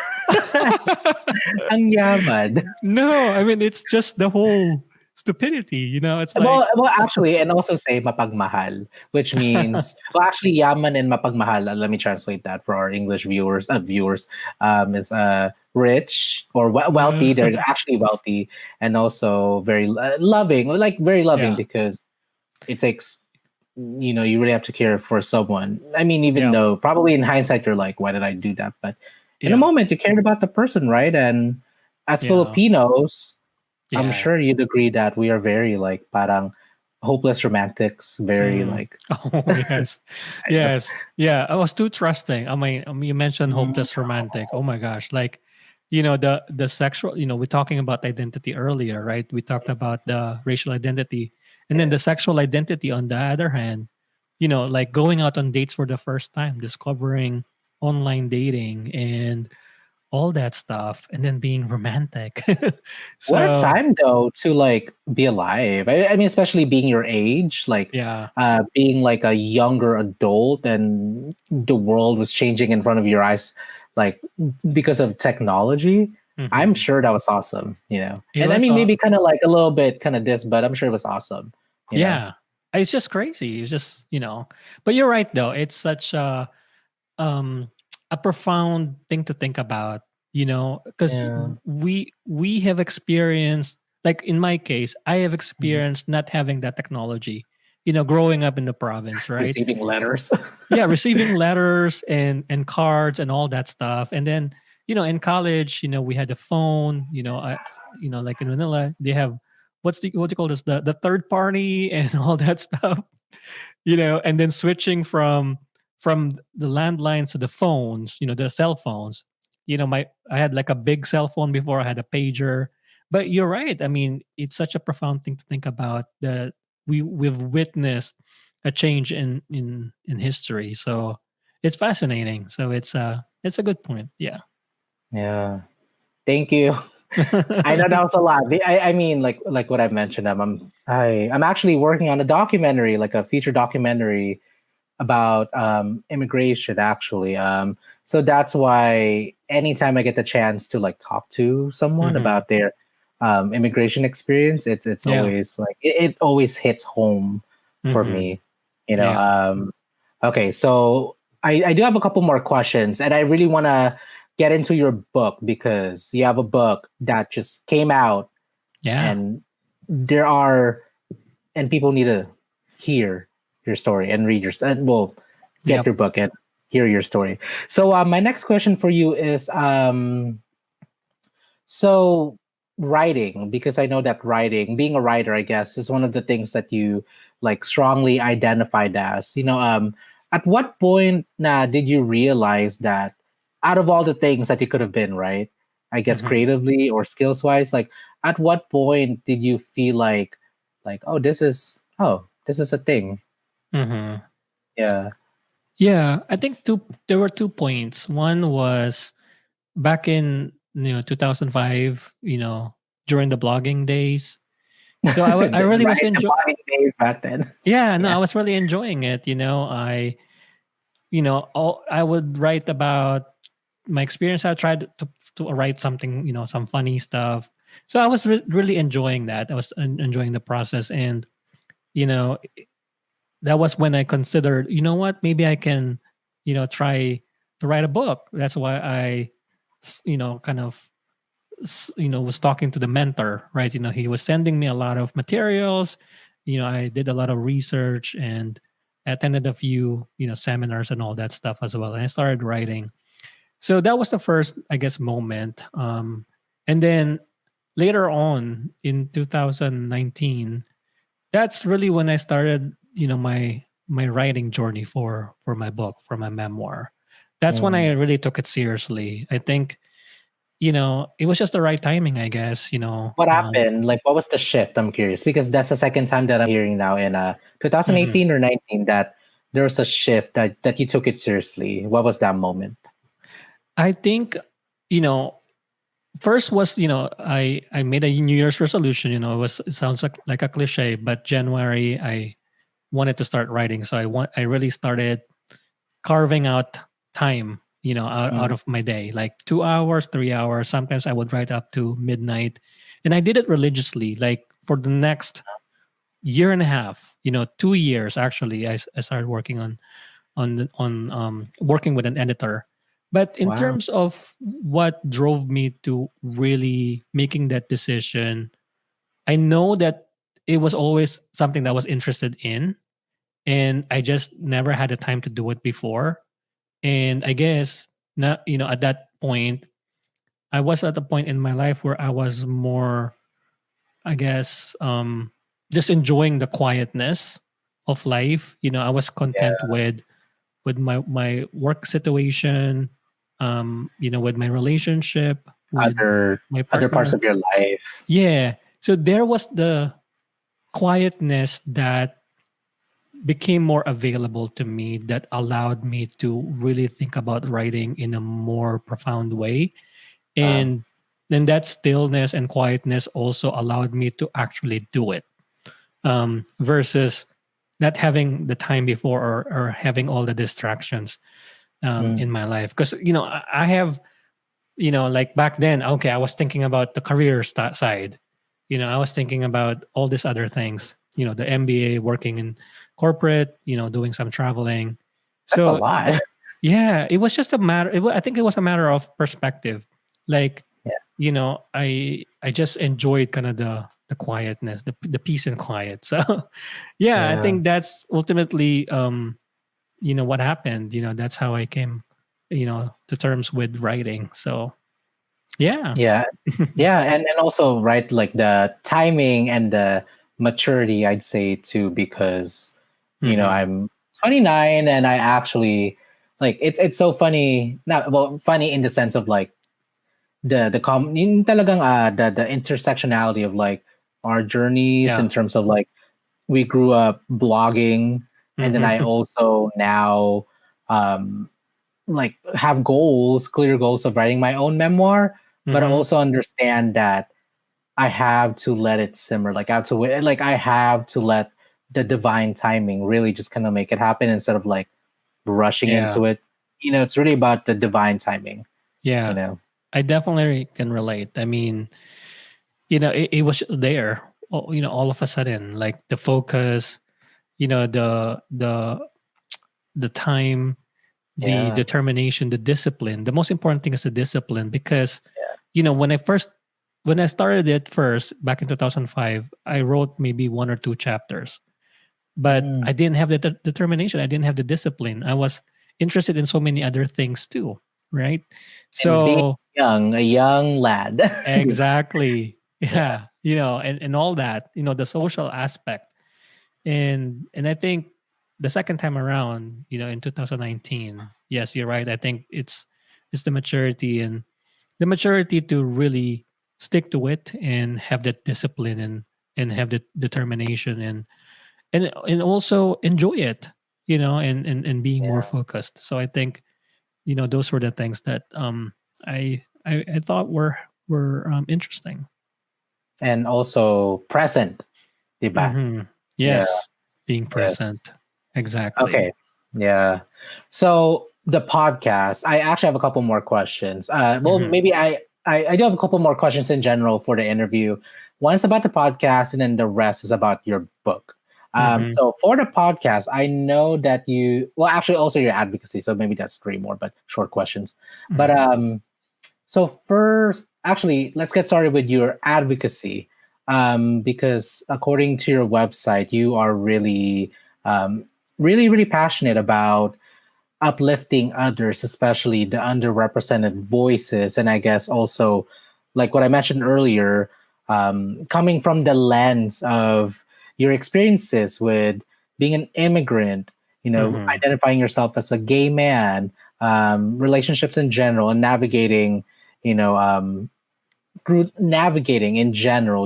Ang yaman. No, I mean it's just the whole stupidity. It's like Well, actually, and also say mapagmahal, which means, well, actually, yaman and mapagmahal. Let me translate that for our English viewers. Is rich or wealthy. They're actually wealthy and also very loving, like very loving yeah, because it takes. You really have to care for someone. I mean, even yeah, though probably in hindsight you're like, why did I do that? But in a yeah, moment, you cared about the person, right? And as yeah, Filipinos, I'm yeah. sure you'd agree that we are very like parang hopeless romantics, very Mm. like Oh yes, I know. yes, yeah. I was too trusting. You mentioned Mm, hopeless romantic. Oh my gosh, like, the sexual. We're talking about identity earlier, right? We talked about the racial identity, and then the yes. sexual identity. On the other hand, like going out on dates for the first time, discovering online dating, and all that stuff, and then being romantic. What a So time though to like be alive. I mean, especially being your age, like yeah. being like a younger adult and the world was changing in front of your eyes, like because of technology. I'm Mhm. sure that was awesome. It And I was mean, maybe kind of like a little bit kind of this, but I'm sure it was awesome. Yeah. It's just crazy. It's just, but you're right though. It's such um a profound thing to think about, because Yeah. we have experienced, like in my case, I have Mhm. experienced not having that technology, growing up in the province, right? Receiving letters. Yeah, receiving letters and cards and all that stuff. And then, in college, we had a phone, like in Manila, they have what do you call this? The third party and all that stuff, and then switching from the landlines to the phones, the cell phones. I had like a big cell phone before, I had a pager. But you're right. I mean, it's such a profound thing to think about that we've witnessed a change in history. So it's fascinating. So it's a good point. Yeah. Yeah. Thank you. I know that was a lot. I mean, like what I mentioned, I'm actually working on a documentary, like a feature documentary about immigration. Actually, so that's why anytime I get the chance to like talk to someone Hmm. about their immigration experience, it's Yeah. always like it always hits home for Hmm. me. You know. Yeah. Okay, so I do have a couple more questions, and I really want to get into your book because you have a book that just came out, Yeah. and there are and people need to hear your story and read well, get Yep. your book and hear your story. So my next question for you is so writing, because I know that writing, being a writer, I guess, is one of the things that you like strongly identified as. At what point did you realize that out of all the things that you could have been, right? I guess Hmm. creatively or skills wise, like at what point did you feel like oh this is a thing? Hmm. Yeah. Yeah. I think there were 2 points. One was back in 2005, during the blogging days. So I really was Right, the enjoying. body days back then. Yeah, no, Yeah. I was really enjoying it. I would write about my experience. I tried to write something, some funny stuff. So I was really enjoying that. I was enjoying the process, and you know, that was when I considered, you know what, maybe I can, try to write a book. That's why I, kind of, was talking to the mentor, right? He was sending me a lot of materials. I did a lot of research and attended a few, seminars and all that stuff as well. And I started writing. So that was the first, I guess, moment. And then later on in 2019, that's really when I started, my writing journey for my book, for my memoir. That's when I Mm. really took it seriously. I think, it was just the right timing, I guess. What happened? Like, what was the shift? I'm curious because that's the second time that I'm hearing now in Mhm. 2018 or 19 that there was a shift that you took it seriously. What was that moment? I think, you know, first was, I made a New Year's resolution. It sounds like a cliche, but January I wanted to start writing. So I really started carving out time, out Mm. of my day, like 2 hours, 3 hours. Sometimes I would write up to midnight. And I did it religiously, like for the next year and a half, 2 years actually. I started working on working with an editor. But in Wow. terms of what drove me to really making that decision, I know that it was always something that I was interested in, and I just never had the time to do it before. And I guess not, at that point, I was at a point in my life where I was more, I guess, just enjoying the quietness of life. I was content Yeah. with my work situation, with my relationship with my Other parts partner. of your life. Yeah. So there was the quietness that became more available to me that allowed me to really think about writing in a more profound way. Um, And then that stillness and quietness also allowed me to actually do it, versus not having the time before, or having all the distractions in mm. my life. Because I have, like back then, okay, I was thinking about the career side. I was thinking about all these other things, the MBA, working in corporate, doing some traveling. That's a So lot. yeah, it was just a matter. I think it was a matter of perspective. Like, Yeah. I just enjoyed kind of the quietness, the peace and quiet. So yeah, I Yeah. think that's ultimately what happened. That's how I came, to terms with writing. So yeah. Yeah. Yeah. And also, right, like the timing and the maturity, I'd say too, because, Hmm. I'm 29 and I actually like it's so funny. Not well, funny in the sense of like yung talagang the intersectionality of like our journeys in Yeah. terms of like we grew up blogging and then I Hmm. also now um like have goals, clear goals of writing my own memoir, but I Hmm. also understand that I have to let it simmer. Like I have to let the divine timing really just kind of make it happen instead of like rushing Yeah. into it. It's really about the divine timing, you Yeah. know. I definitely can relate. I mean, it was just there, all of a sudden, like the focus, the time, the Yeah. determination, the discipline. The most important thing is the discipline, because Yeah. when I started it first back in 2005, I wrote maybe one or two chapters, but Mm. I didn't have the determination. I didn't have the discipline. I was interested in so many other things too, right? And being So young, a young lad. exactly, Yeah. yeah, and all that, the social aspect. And I think the second time around, in 2019, yes, you're right. I think it's the maturity, and the maturity to really stick to it and have that discipline, and have the determination, and also enjoy it, and being more Yeah. focused. So I think, those were the things that I thought were interesting. And also present, diba? Hmm. Yeah. Yes, being Yes. present. Exactly. Okay. Yeah. So the podcast, I actually have a couple more questions. Well, Hmm. maybe I do have a couple more questions in general for the interview. One is about the podcast, and then the rest is about your book. Mhm. So for the podcast, I know that well, actually, also your advocacy. So maybe that's three more, but short questions. But Mhm. so first, actually, let's get started with your advocacy, because according to your website, you are really passionate about uplifting others, especially the underrepresented voices. And I guess also, like what I mentioned earlier, coming from the lens of your experiences with being an immigrant, Mhm. identifying yourself as a gay man, relationships in general, and navigating, you know, through navigating in general,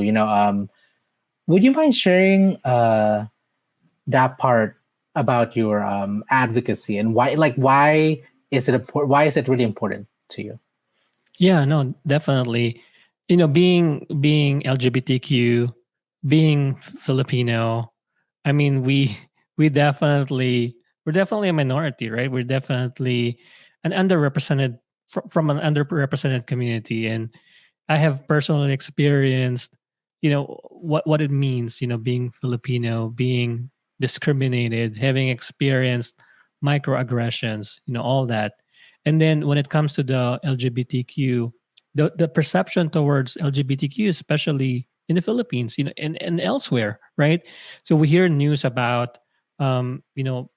would you mind sharing that part about your advocacy and why is it important? Why is it really important to you? Yeah, no, definitely. Being LGBTQ, being Filipino, I mean, we're definitely a minority, right? We're definitely an underrepresented from an underrepresented community, and I have personally experienced, what it means, being Filipino, being discriminated, having experienced microaggressions, all that. And then when it comes to the LGBTQ, the perception towards LGBTQ, especially in the Philippines, and elsewhere, right? So we hear news about,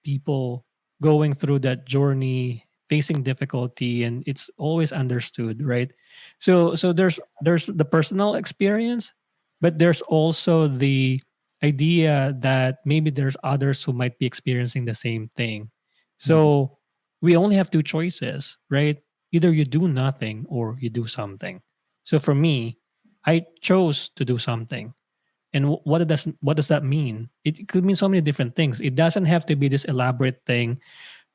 people going through that journey, facing difficulty, and it's always understood, right? So there's the personal experience, but there's also the idea that maybe there's others who might be experiencing the same thing. Mhm. So we only have two choices, right? Either you do nothing or you do something. So for me, I chose to do something. And what does that mean? It could mean so many different things. It doesn't have to be this elaborate thing,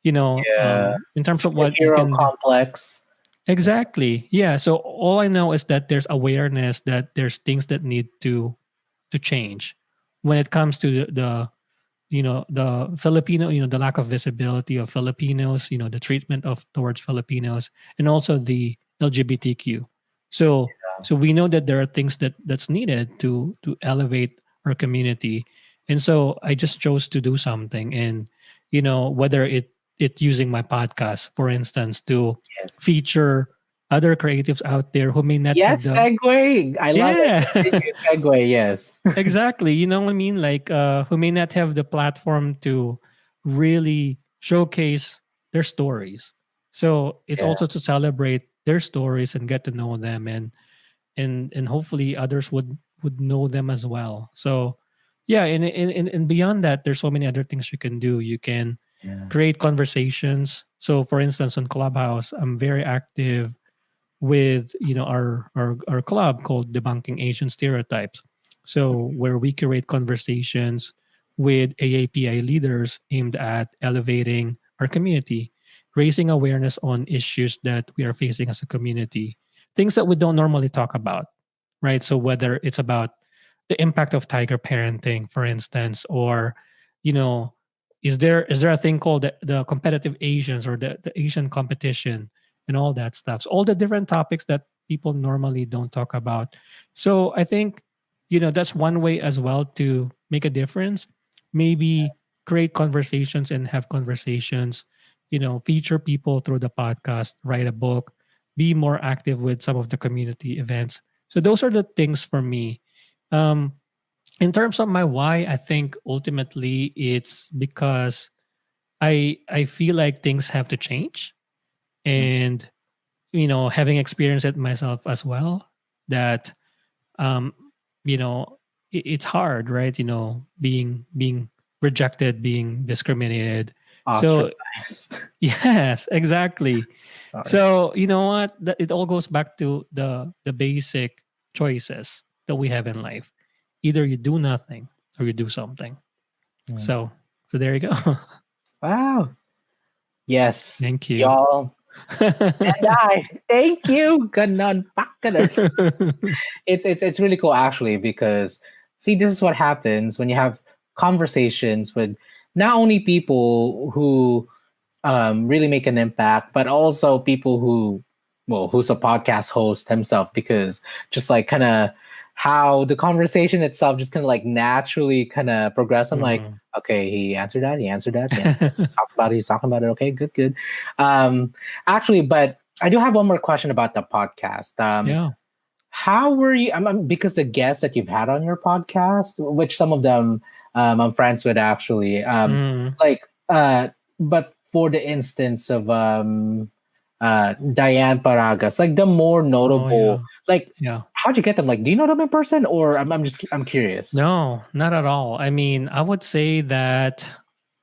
Yeah, in terms of what you superhero can do. complex. Exactly. Yeah. So all I know is that there's awareness that there's things that need to change when it comes to the Filipino, the lack of visibility of Filipinos, the treatment of towards Filipinos, and also the LGBTQ. So we know that there are things that's needed to elevate our community, and so I just chose to do something, and whether it using my podcast, for instance, to Yes. feature other creatives out there who may not have Yes, the segue. I love it. yeah. Continue segue. Yes. Exactly. You know what I mean? Like, who may not have the platform to really showcase their stories. So it's Yeah. also to celebrate their stories and get to know them, and hopefully others would know them as well. So yeah, and beyond that, there's so many other things you can do. You can Yeah. create conversations. So for instance, on Clubhouse, I'm very active with our club called Debunking Asian Stereotypes. So where we curate conversations with AAPI leaders aimed at elevating our community, raising awareness on issues that we are facing as a community, things that we don't normally talk about, right? So whether it's about the impact of tiger parenting, for instance, or you know, is there a thing called the competitive Asians or the Asian competition and all that stuff. So all the different topics that people normally don't talk about. So I think, that's one way as well to make a difference. Maybe create conversations and have conversations, feature people through the podcast, write a book, be more active with some of the community events. So those are the things for me. Um, in terms of my why, I think ultimately it's because I feel like things have to change, Mhm. and having experienced it myself as well, that um it's hard, right? Being rejected, being discriminated. So Ostracized. yes, exactly. Sorry. So you know what, it all goes back to the basic choices that we have in life. Either you do nothing or you do something. Mm. So there you go. Wow. Yes, Thank you. y'all. And I thank you. Ganon pa, ganon. It's really cool actually because see, this is what happens when you have conversations with not only people who really make an impact, but also people who well, who's a podcast host himself, because just like kind of how the conversation itself just kind of like naturally kind of progress. I'm like, Mhm. okay, he answered that, yeah. He's talking about it. Okay, good. Um, actually, but I do have one more question about the podcast. Yeah. How were you? Because the guests that you've had on your podcast, which some of them I'm friends with actually, Mm. like, but for the instance of Diane Paragas, like the more Oh, notable, yeah. like, Yeah. how'd you get them? Like, do you know them in person, or I'm curious. No, not at all. I mean, I would say that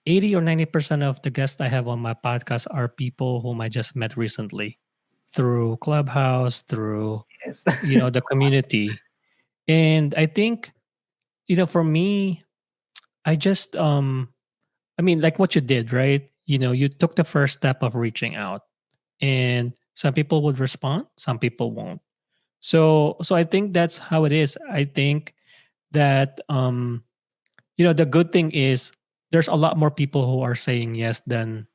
80 or 90% of the guests I have on my podcast are people whom I just met recently through Clubhouse, through, Yes. the community. And I think, for me, I just I mean, like what you did, right? You took the first step of reaching out, and some people would respond, some people won't. So I think that's how it is. I think that the good thing is there's a lot more people who are saying yes than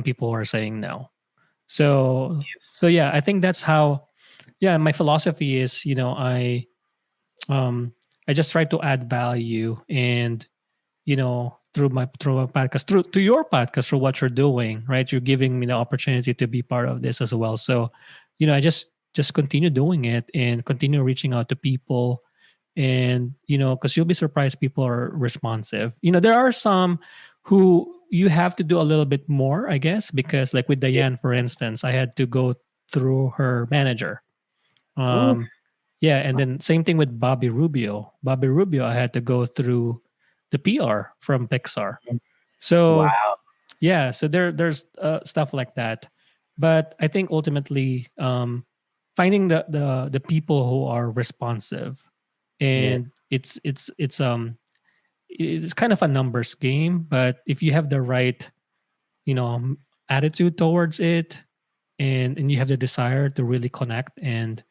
people who are saying no. So Yes. yeah, I think that's how, yeah, my philosophy is, um I just try to add value, and through my podcast, through to your podcast, through what you're doing, right? You're giving me the opportunity to be part of this as well. So, I just continue doing it and continue reaching out to people. And because you'll be surprised, people are responsive. There are some who you have to do a little bit more, I guess, because like with Yeah. Diane, for instance, I had to go through her manager. Ooh, Yeah, and then same thing with Bobby Rubio. Bobby Rubio, I had to go through the PR from Pixar. So wow. yeah, so there's stuff like that. But I think ultimately, finding the people who are responsive, Yeah. and it's kind of a numbers game. But if you have the right, you know um, attitude towards it, and you have the desire to really connect and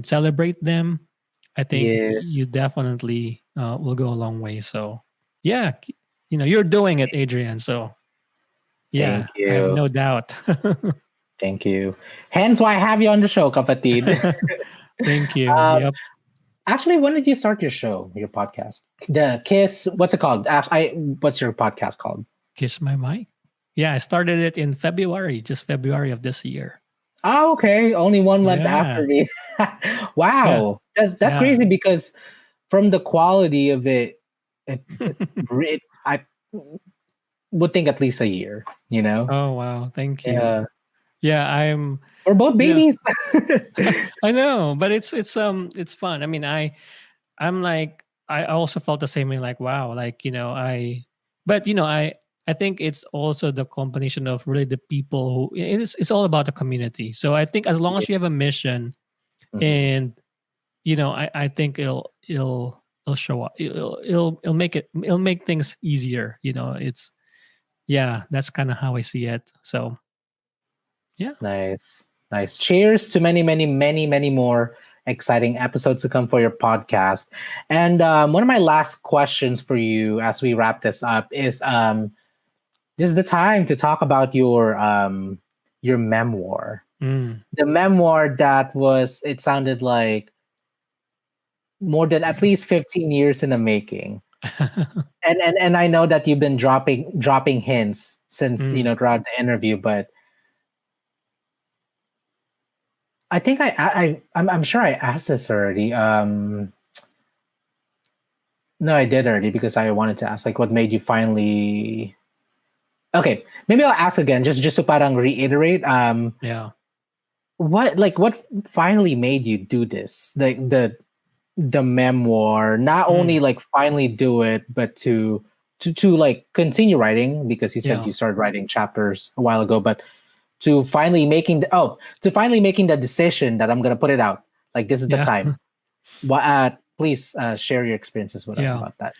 celebrate them, I think Yes. you definitely will go a long way. So, yeah, you're doing it, Adrian. So, Thank yeah, I have you. no doubt. Thank you. Hence why I have you on the show, kapatid. Thank you. um, Yep. Actually, when did you start your show, your podcast? The Kiss, what's it called? What's your podcast called? Kiss my mic. Yeah, I started it in February, just February of this year. Oh, okay. Only 1 month after Yeah. me. Yeah. Wow. That's Yeah. crazy because from the quality of it, I would think at least a year, you know? Oh, wow. Thank you. Yeah. Yeah, I'm, We're both you know, babies. I know, but it's fun. I mean, I'm like, I also felt the same way, like, wow, like, but I think it's also the combination of really the people who it's all about the community. So I think as long Yeah. as you have a mission, Mhm. and I think it'll show up. It'll make things easier. It's, yeah, that's kind of how I see it. So yeah. Nice. Nice. Cheers to many, many, many, many more exciting episodes to come for your podcast. And one of my last questions for you as we wrap this up is this is the time to talk about your memoir. Mm. The memoir that was, it sounded like more than at least 15 years in the making. And I know that you've been dropping hints since, Mm. throughout the interview, but I think I'm sure I asked this already. No, I did already because I wanted to ask like what made you finally. Okay, maybe I'll ask again just to parang reiterate. Yeah. What finally made you do this? The memoir, not Mm. only like finally do it, but to like continue writing because you said Yeah. you started writing chapters a while ago, but to finally making the decision that I'm gonna put it out. Like this is the Yeah. time. Please share your experiences with us Yeah. about that.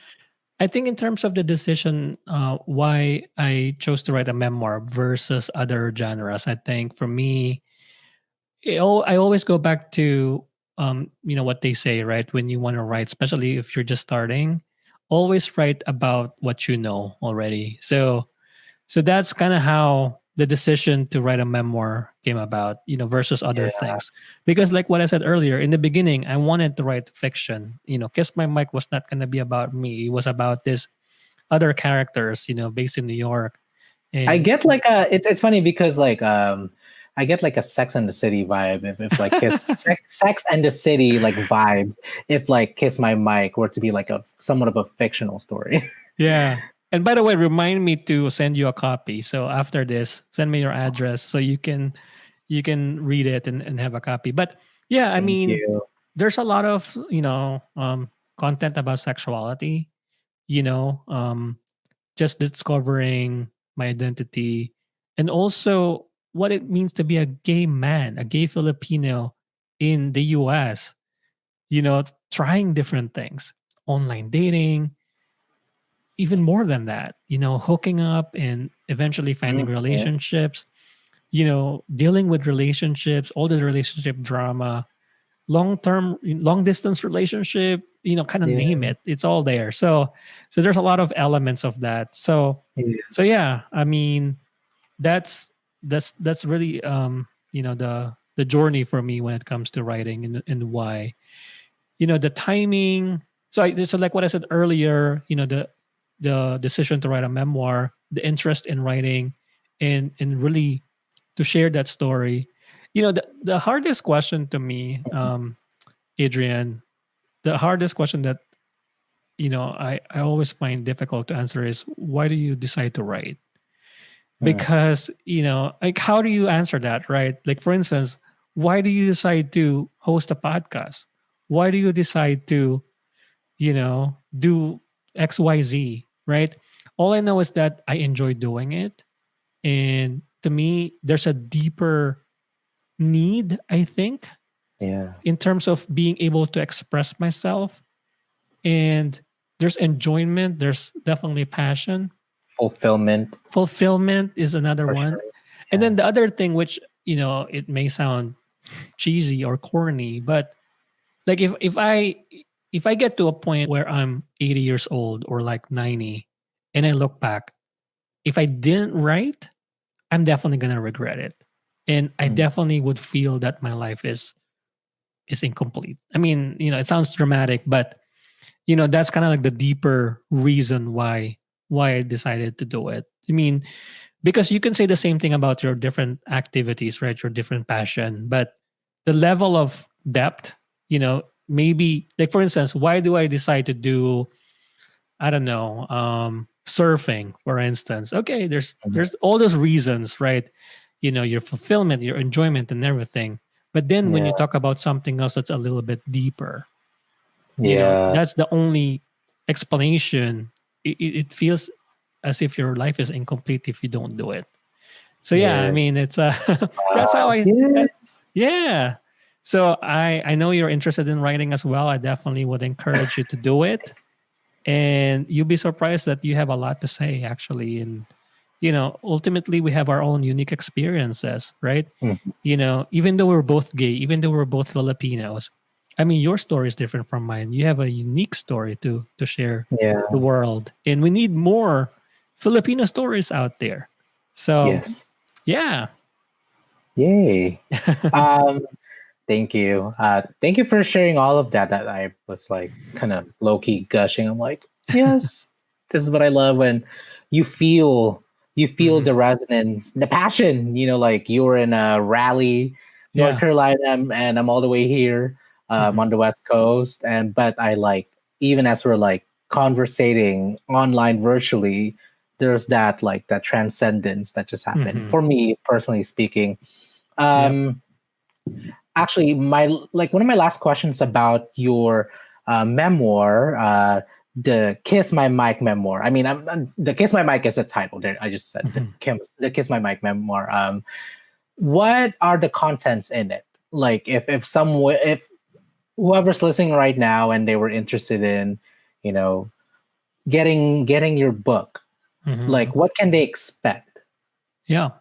I think in terms of the decision, why I chose to write a memoir versus other genres, I think for me, I always go back to, what they say, right? When you want to write, especially if you're just starting, always write about what you know already. So that's kind of how the decision to write a memoir came about, versus other Yeah. things. Because like what I said earlier, in the beginning, I wanted to write fiction. Kiss My Mike was not going to be about me. It was about this other characters, based in New York. I And get like a it's funny because like I get like a Sex and the City vibe if like Sex and the City like vibes if like Kiss My Mike were to be like a somewhat of a fictional story. yeah. And by the way, remind me to send you a copy. So after this, send me your address so you can read it and have a copy. But yeah, I Thank mean, you. there's a lot of content about sexuality. Just discovering my identity, and also what it means to be a gay man, a gay Filipino in the US. Trying different things, online dating, even more than that. Hooking up and eventually finding Yeah. relationships. Dealing with relationships, all the relationship drama, long distance relationship, kind of name Yeah. it, it's all there. So there's a lot of elements of that. So Yes. yeah, I mean, that's really the journey for me when it comes to writing, and why, the timing. So like what I said earlier, the decision to write a memoir, the interest in writing, and really to share that story. The hardest question to me, Adrian, the hardest question that I always find difficult to answer is, why do you decide to write? Mm. Because like, how do you answer that, right? Like, for instance, why do you decide to host a podcast? Why do you decide to do XYZ, right? All I know is that I enjoy doing it, and to me there's a deeper need, I think, Yeah. in terms of being able to express myself. And there's enjoyment, there's definitely passion. Fulfillment Fulfillment is another for one. sure. And then Yeah. the other thing, which it may sound cheesy or corny, but like, if I get to a point where I'm 80 years old or like 90, and I look back, if I didn't write, I'm definitely gonna regret it. And I Mm. definitely would feel that my life is incomplete. I mean, it sounds dramatic, but that's kind of like the deeper reason why I decided to do it. I mean, because you can say the same thing about your different activities, right? Your different passion, but the level of depth, maybe, like, for instance, why do I decide to do, I don't know, surfing, for instance? Okay, there's Mhm. there's all those reasons, right? Your fulfillment, your enjoyment, and everything. But then when Yeah. you talk about something else that's a little bit deeper, Yeah. that's the only explanation. It feels as if your life is incomplete if you don't do it. So yeah, I Yes. mean, it's that's how Yeah. yeah. So I know you're interested in writing as well. I definitely would encourage you to do it, and you'll be surprised that you have a lot to say, actually. And ultimately we have our own unique experiences, right? Mhm. Even though we're both gay, even though we're both Filipinos, I mean, your story is different from mine. You have a unique story to share the Yeah. world, and we need more Filipino stories out there. So Yes. yeah. Yay. Um, Thank you. Thank you for sharing all of that. That I was like kind of low key gushing. I'm like, yes, this is what I love when you feel you feel Mhm. the resonance, the passion. Like you're in a Raleigh, North Yeah. Carolina, and I'm all the way here Mhm. on the West Coast. But I like, even as we're like conversating online virtually, there's that transcendence that just happened Mhm. for me personally speaking. Yep. Um, Actually, my like one of my last questions about your memoir, the Kiss My Mike memoir. I mean, the Kiss My Mike is a title. There, I just said Mhm. the Kiss My Mike memoir. What are the contents in it? Like, if whoever's listening right now and they were interested in, you know, getting your book, like, Mhm. what can they expect? Yeah.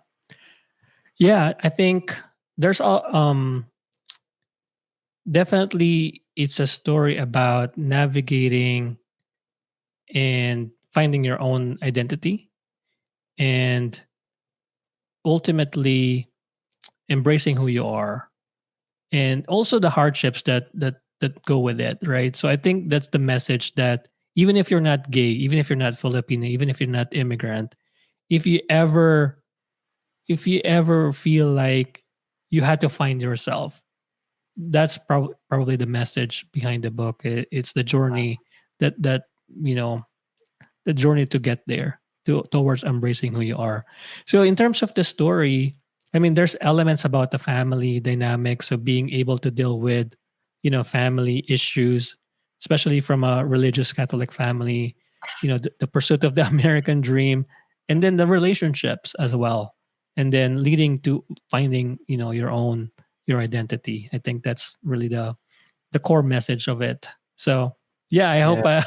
Yeah, I think there's a definitely, it's a story about navigating and finding your own identity, and ultimately embracing who you are, and also the hardships that go with it, right? So I think that's the message, that even if you're not gay, even if you're not Filipino, even if you're not immigrant, if you ever feel like you had to find yourself, that's probably the message behind the book. It's the journey, that you know the journey to get there, towards embracing who you are. So in terms of the story, I mean, there's elements about the family dynamics of being able to deal with, family issues, especially from a religious Catholic family, the pursuit of the American dream, and then the relationships as well, and then leading to finding, your identity. I think that's really the core message of it. So yeah, I hope Yeah.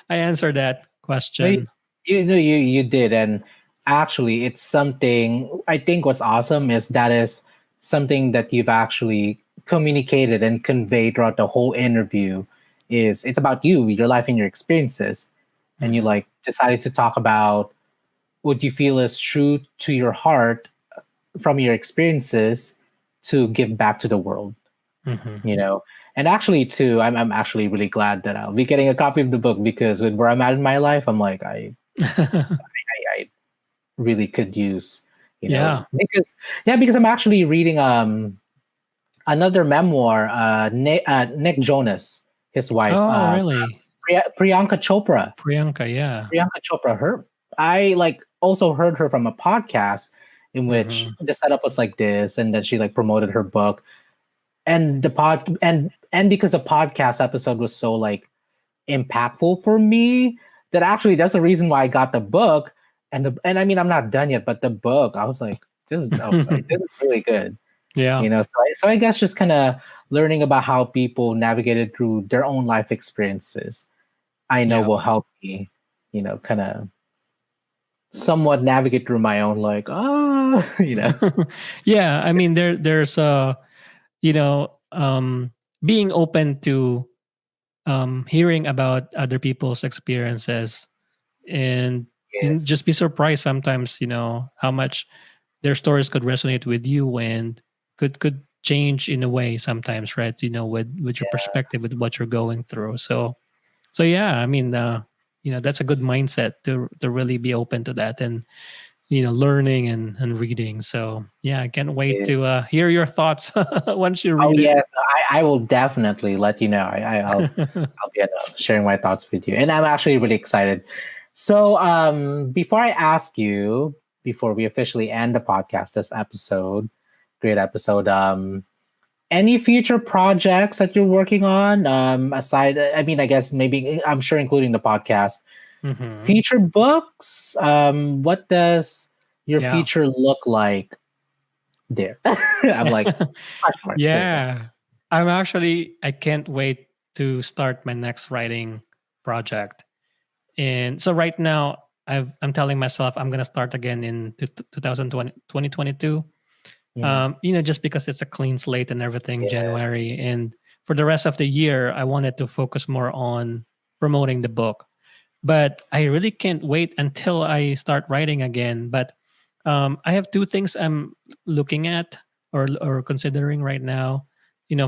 I answered that No, question. you did, and actually, it's something. I think what's awesome is that is something that you've actually communicated and conveyed throughout the whole interview. Is it's about you, your life, and your experiences, and you Mhm. like decided to talk about what you feel is true to your heart from your experiences to give back to the world. Mhm. You know, and actually, too, I'm actually really glad that I'll be getting a copy of the book because with where I'm at in my life, I'm like I really could use, Yeah. because because I'm actually reading another memoir, Nick Jonas, his wife, Oh, really? Priyanka Chopra. Priyanka, yeah. Priyanka Chopra, her I like also heard her from a podcast in which Mhm. the setup was like this, and then she like promoted her book, and the pod and because the podcast episode was so like impactful for me, that actually that's the reason why I got the book. And I mean, I'm not done yet, but the book, I was like, I was like, this is really good. Yeah. So I guess just kind of learning about how people navigated through their own life experiences, I know Yeah. will help me, kind of somewhat navigate through my own like, Yeah, I mean, there's you know, being open to hearing about other people's experiences, and just yes, be surprised sometimes, how much their stories could resonate with you, and could change in a way sometimes, right? With your yeah, perspective, with what you're going through. So yeah, I mean, that's a good mindset to really be open to that, and learning and reading. So yeah, I can't wait to yes. hear your thoughts once you Oh read it. yes, I will definitely let you know. I'll be sharing my thoughts with you, and I'm actually really excited. So, before I ask you, before we officially end the podcast, this episode, great episode. Any future projects that you're working on? Aside, I mean, I guess maybe I'm sure including the podcast. Hmm. Future books. What does your Yeah. future look like there? I'm like question mark there. Yeah. I can't wait to start my next writing project. And so right now, I'm telling myself I'm going to start again in 2020, 2022. Mm, Just because it's a clean slate and everything, yes. January. And for the rest of the year, I wanted to focus more on promoting the book. But I really can't wait until I start writing again. But I have two things I'm looking at, or considering right now.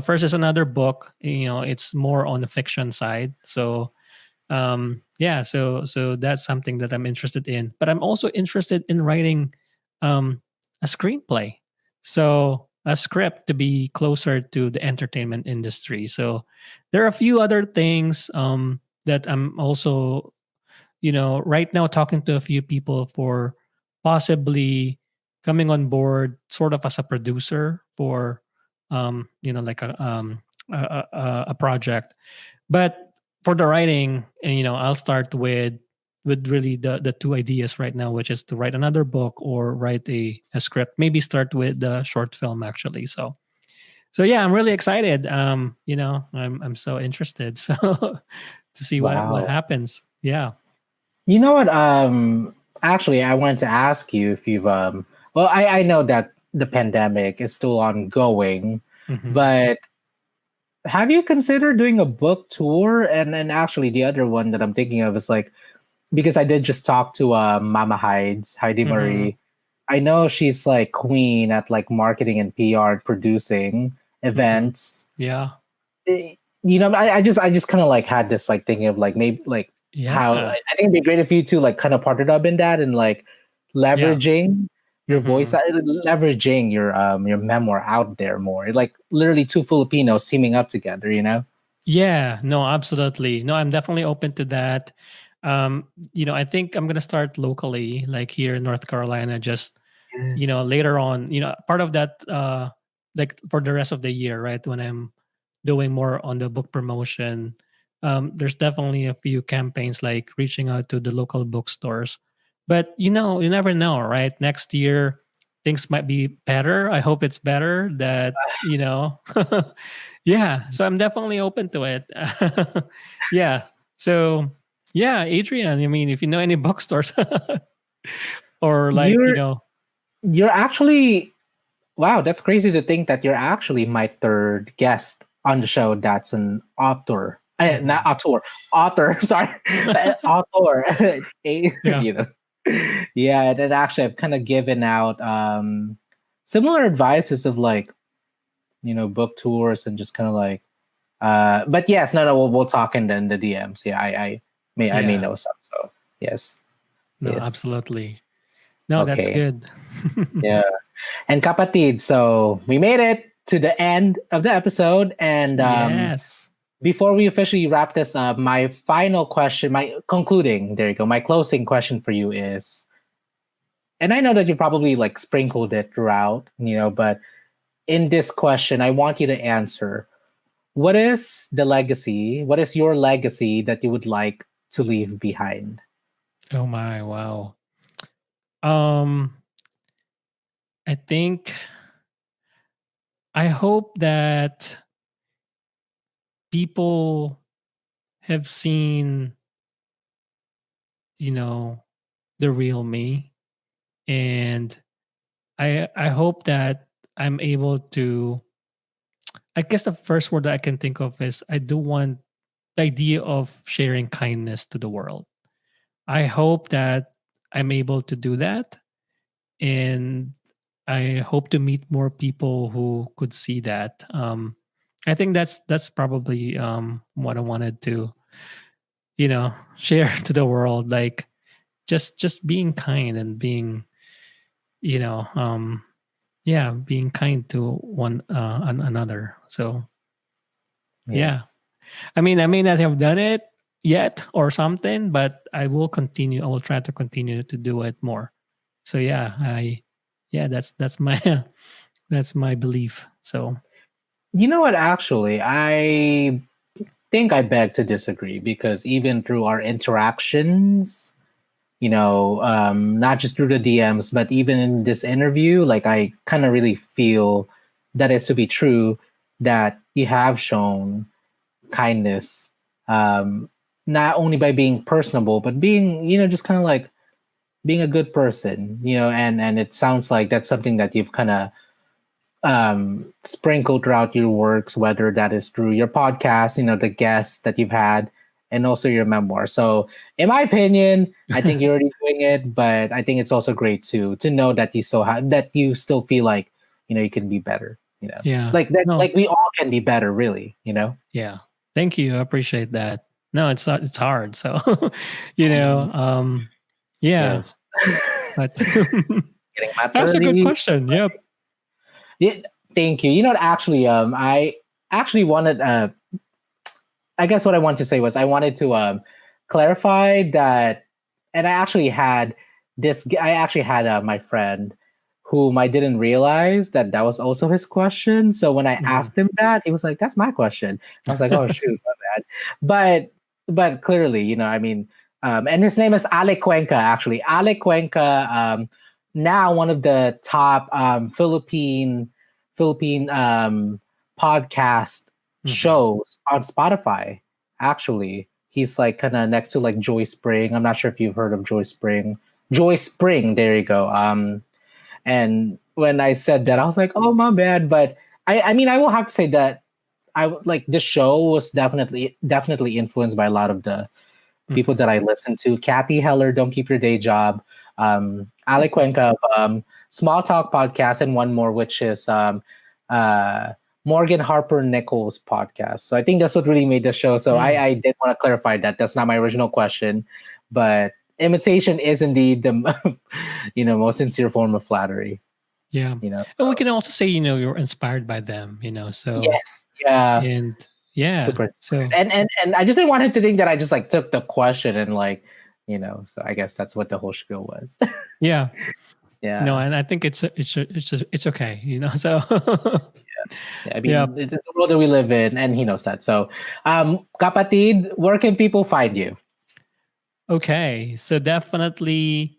First is another book. It's more on the fiction side. So yeah, so that's something that I'm interested in. But I'm also interested in writing a screenplay, so a script to be closer to the entertainment industry. So there are a few other things that I'm also, right now, talking to a few people for possibly coming on board sort of as a producer for like a project. But for the writing, I'll start with really the two ideas right now, which is to write another book or write a script. Maybe start with the short film, actually. So yeah, I'm really excited. I'm so interested. So to see what Wow. happens. Yeah. You know what? Actually, I wanted to ask you if you've well, I know that the pandemic is still ongoing, Hmm. but have you considered doing a book tour? And then actually, the other one that I'm thinking of is like, because I did just talk to Mama Heidi Hmm. Marie. I know she's like queen at like marketing and PR, producing events. Yeah. I just kind of like had this like thinking of like maybe like how Yeah. I think it'd be great if you two like kind of partnered up in that and like Yeah. leveraging your voice, Mhm. leveraging your memoir out there more. Like literally two Filipinos teaming up together, you know? Yeah, no, absolutely. No, I'm definitely open to that. I think I'm gonna start locally, like here in North Carolina, just Yes. later on, part of that like for the rest of the year, right? When I'm doing more on the book promotion, there's definitely a few campaigns like reaching out to the local bookstores. But you never know, right? Next year things might be better. I hope it's better yeah, so I'm definitely open to it. Yeah. So yeah, Adrian, I mean, if you know any bookstores or like, You're you're actually wow, that's crazy to think that you're actually my third guest on the show that's an author. Not Mhm. author, sorry. Author. Yeah. you know. Yeah, and then actually I've kind of given out similar advices of like, book tours and just kind of like but yes, no, we'll talk in the DMs. Yeah, I may Yeah. know some. So yes. No, Yes. absolutely. No, that's Okay. good. Yeah. And kapatid, so we made it to the end of the episode. And Yes. before we officially wrap this up, my final question, there you go, my closing question for you is, and I know that you probably like sprinkled it throughout, but in this question, I want you to answer, what is the legacy? What is your legacy that you would like to leave behind? Oh my, wow. Um, I think I hope that people have seen, you know, the real me. And I hope that I'm able to, I guess the first word that I can think of is I do want the idea of sharing kindness to the world. I hope that I'm able to do that. And I hope to meet more people who could see that. I think that's probably what I wanted to, share to the world. Like just being kind and being, you know, um, yeah, being kind to one another. So yeah, Yes. I mean, I may not have done it yet or something, but I will continue. I will try to continue to do it more. So yeah, that's my that's my belief. So You know what? Actually, I think I beg to disagree because even through our interactions, not just through the DMs, but even in this interview, like I kind of really feel that is to be true that you have shown kindness, not only by being personable, but being, just kind of like being a good person, and it sounds like that's something that you've kind of sprinkled throughout your works, whether that is through your podcast, the guests that you've had, and also your memoir. So, in my opinion, I think you're already doing it, but I think it's also great to know that you still that you still feel like you can be better. yeah, Like that, no, like we all can be better, really. yeah. Thank you. I appreciate that. No, it's not. It's hard. So, you know, um, yeah. Yes. But Getting that's a good maturity. question. Yep. Yeah, thank you. Actually, I actually wanted I guess what I wanted to say was I wanted to clarify that, and I actually had my friend whom I didn't realize that that was also his question. So when I Mhm. asked him that, he was like, "That's my question." I was like, "Oh shoot, my bad." But clearly, I mean, and his name is Ale Cuenca. Actually, Ale Cuenca, now one of the top Philippine podcast Mhm. shows on Spotify. Actually, he's like kind of next to like Joy Spring. I'm not sure if you've heard of Joy Spring. Joy Spring, there you go. And when I said that, Yeah. I was like, "Oh, my bad." But I mean, I will have to say that like the show was definitely influenced by a lot of the people Mhm. that I listen to. Kathy Heller, Don't Keep Your Day Job. Ale Cuenca, Small Talk podcast and one more, which is Morgan Harper Nichols podcast. So I think that's what really made the show. So I did want to clarify that. That's not my original question, but imitation is indeed the most sincere form of flattery. Yeah. And we can also say, you're inspired by them, so. Yes. Yeah. And yeah. Super. So. And I just didn't want him to think that I just like took the question and like, so I guess that's what the whole spiel was. Yeah. Yeah. No, and I think it's okay, so. Yeah. I mean, it's the world that we live in, and he knows that. So, kapatid, where can people find you? Okay, so definitely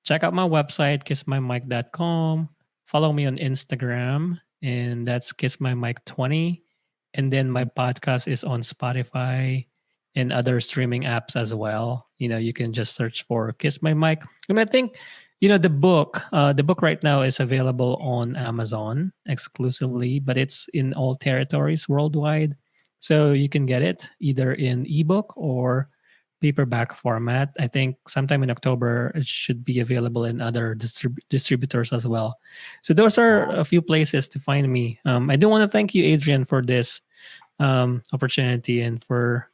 check out my website, kissmymic.com. Follow me on Instagram, and that's kissmymic20. And then my podcast is on Spotify and other streaming apps as well. You can just search for Kiss My Mic. And I think, the book right now is available on Amazon exclusively, but it's in all territories worldwide. So you can get it either in ebook or paperback format. I think sometime in October it should be available in other distributors as well. So those are a few places to find me. I do want to thank you, Adrian, for this opportunity and for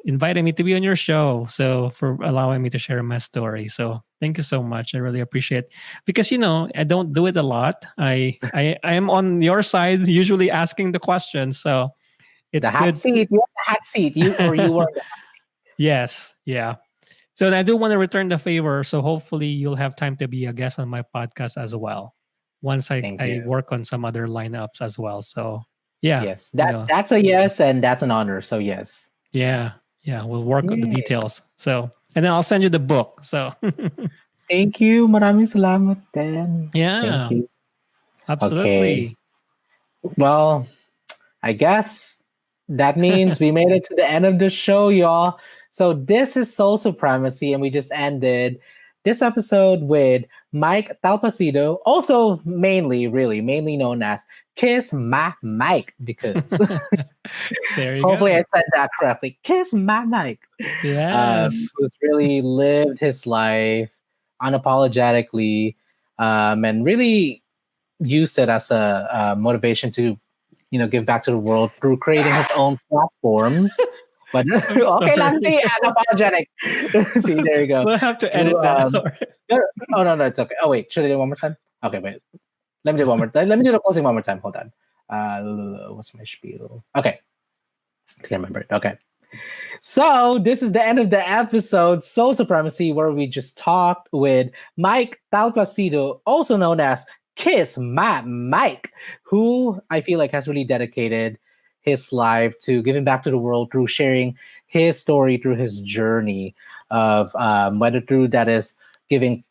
inviting me to be on your show. So for allowing me to share my story. So thank you so much. I really appreciate, because I don't do it a lot. I am on your side, usually asking the questions. So it's the hot good. Seat. You have the hot seat. You were. Yes. Yeah. So I do want to return the favor. So hopefully you'll have time to be a guest on my podcast as well, once I work on some other lineups as well. So yeah. Yes. That's a yes, and that's an honor. So yes. Yeah. Yeah. We'll work on the details. So, and then I'll send you the book. So thank you. Maraming salamat then. Yeah. Thank you. Absolutely. Okay. Well, I guess that means we made it to the end of the show, y'all. So this is Soul Supremacy, and we just ended this episode with Mike Talplacido, also mainly known as Kiss My Mic, because there you hopefully go. I said that correctly. Kiss My Mic. Yes. Who's really lived his life unapologetically, and really used it as a motivation to give back to the world through creating his own platforms. But okay, let's see. Unapologetic. See, there you go. We'll have to edit that out. No, it's okay. Oh wait, should I do it one more time? Okay, wait. Let me do one more. Let me do the closing one more time. Hold on. What's my spiel? Okay, can't remember it. Okay. So this is the end of the episode, Soul Supremacy, where we just talked with Mike Talplacido, also known as Kiss My Mic, who I feel like has really dedicated his life to giving back to the world through sharing his story, through his journey of whether through that is giving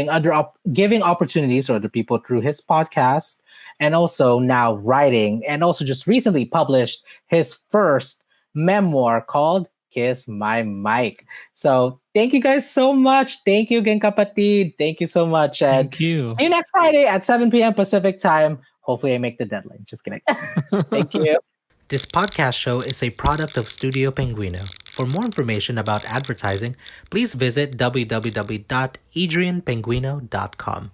opportunities to other people through his podcast, and also now writing, and also just recently published his first memoir called Kiss My Mic. So thank you guys so much. Thank you again, kapatid. Thank you so much. And Thank you. See you next Friday at 7 p.m. Pacific time. Hopefully I make the deadline. Just kidding. Thank you. This podcast show is a product of Studio Penguino. For more information about advertising, please visit www.adrianpenguino.com.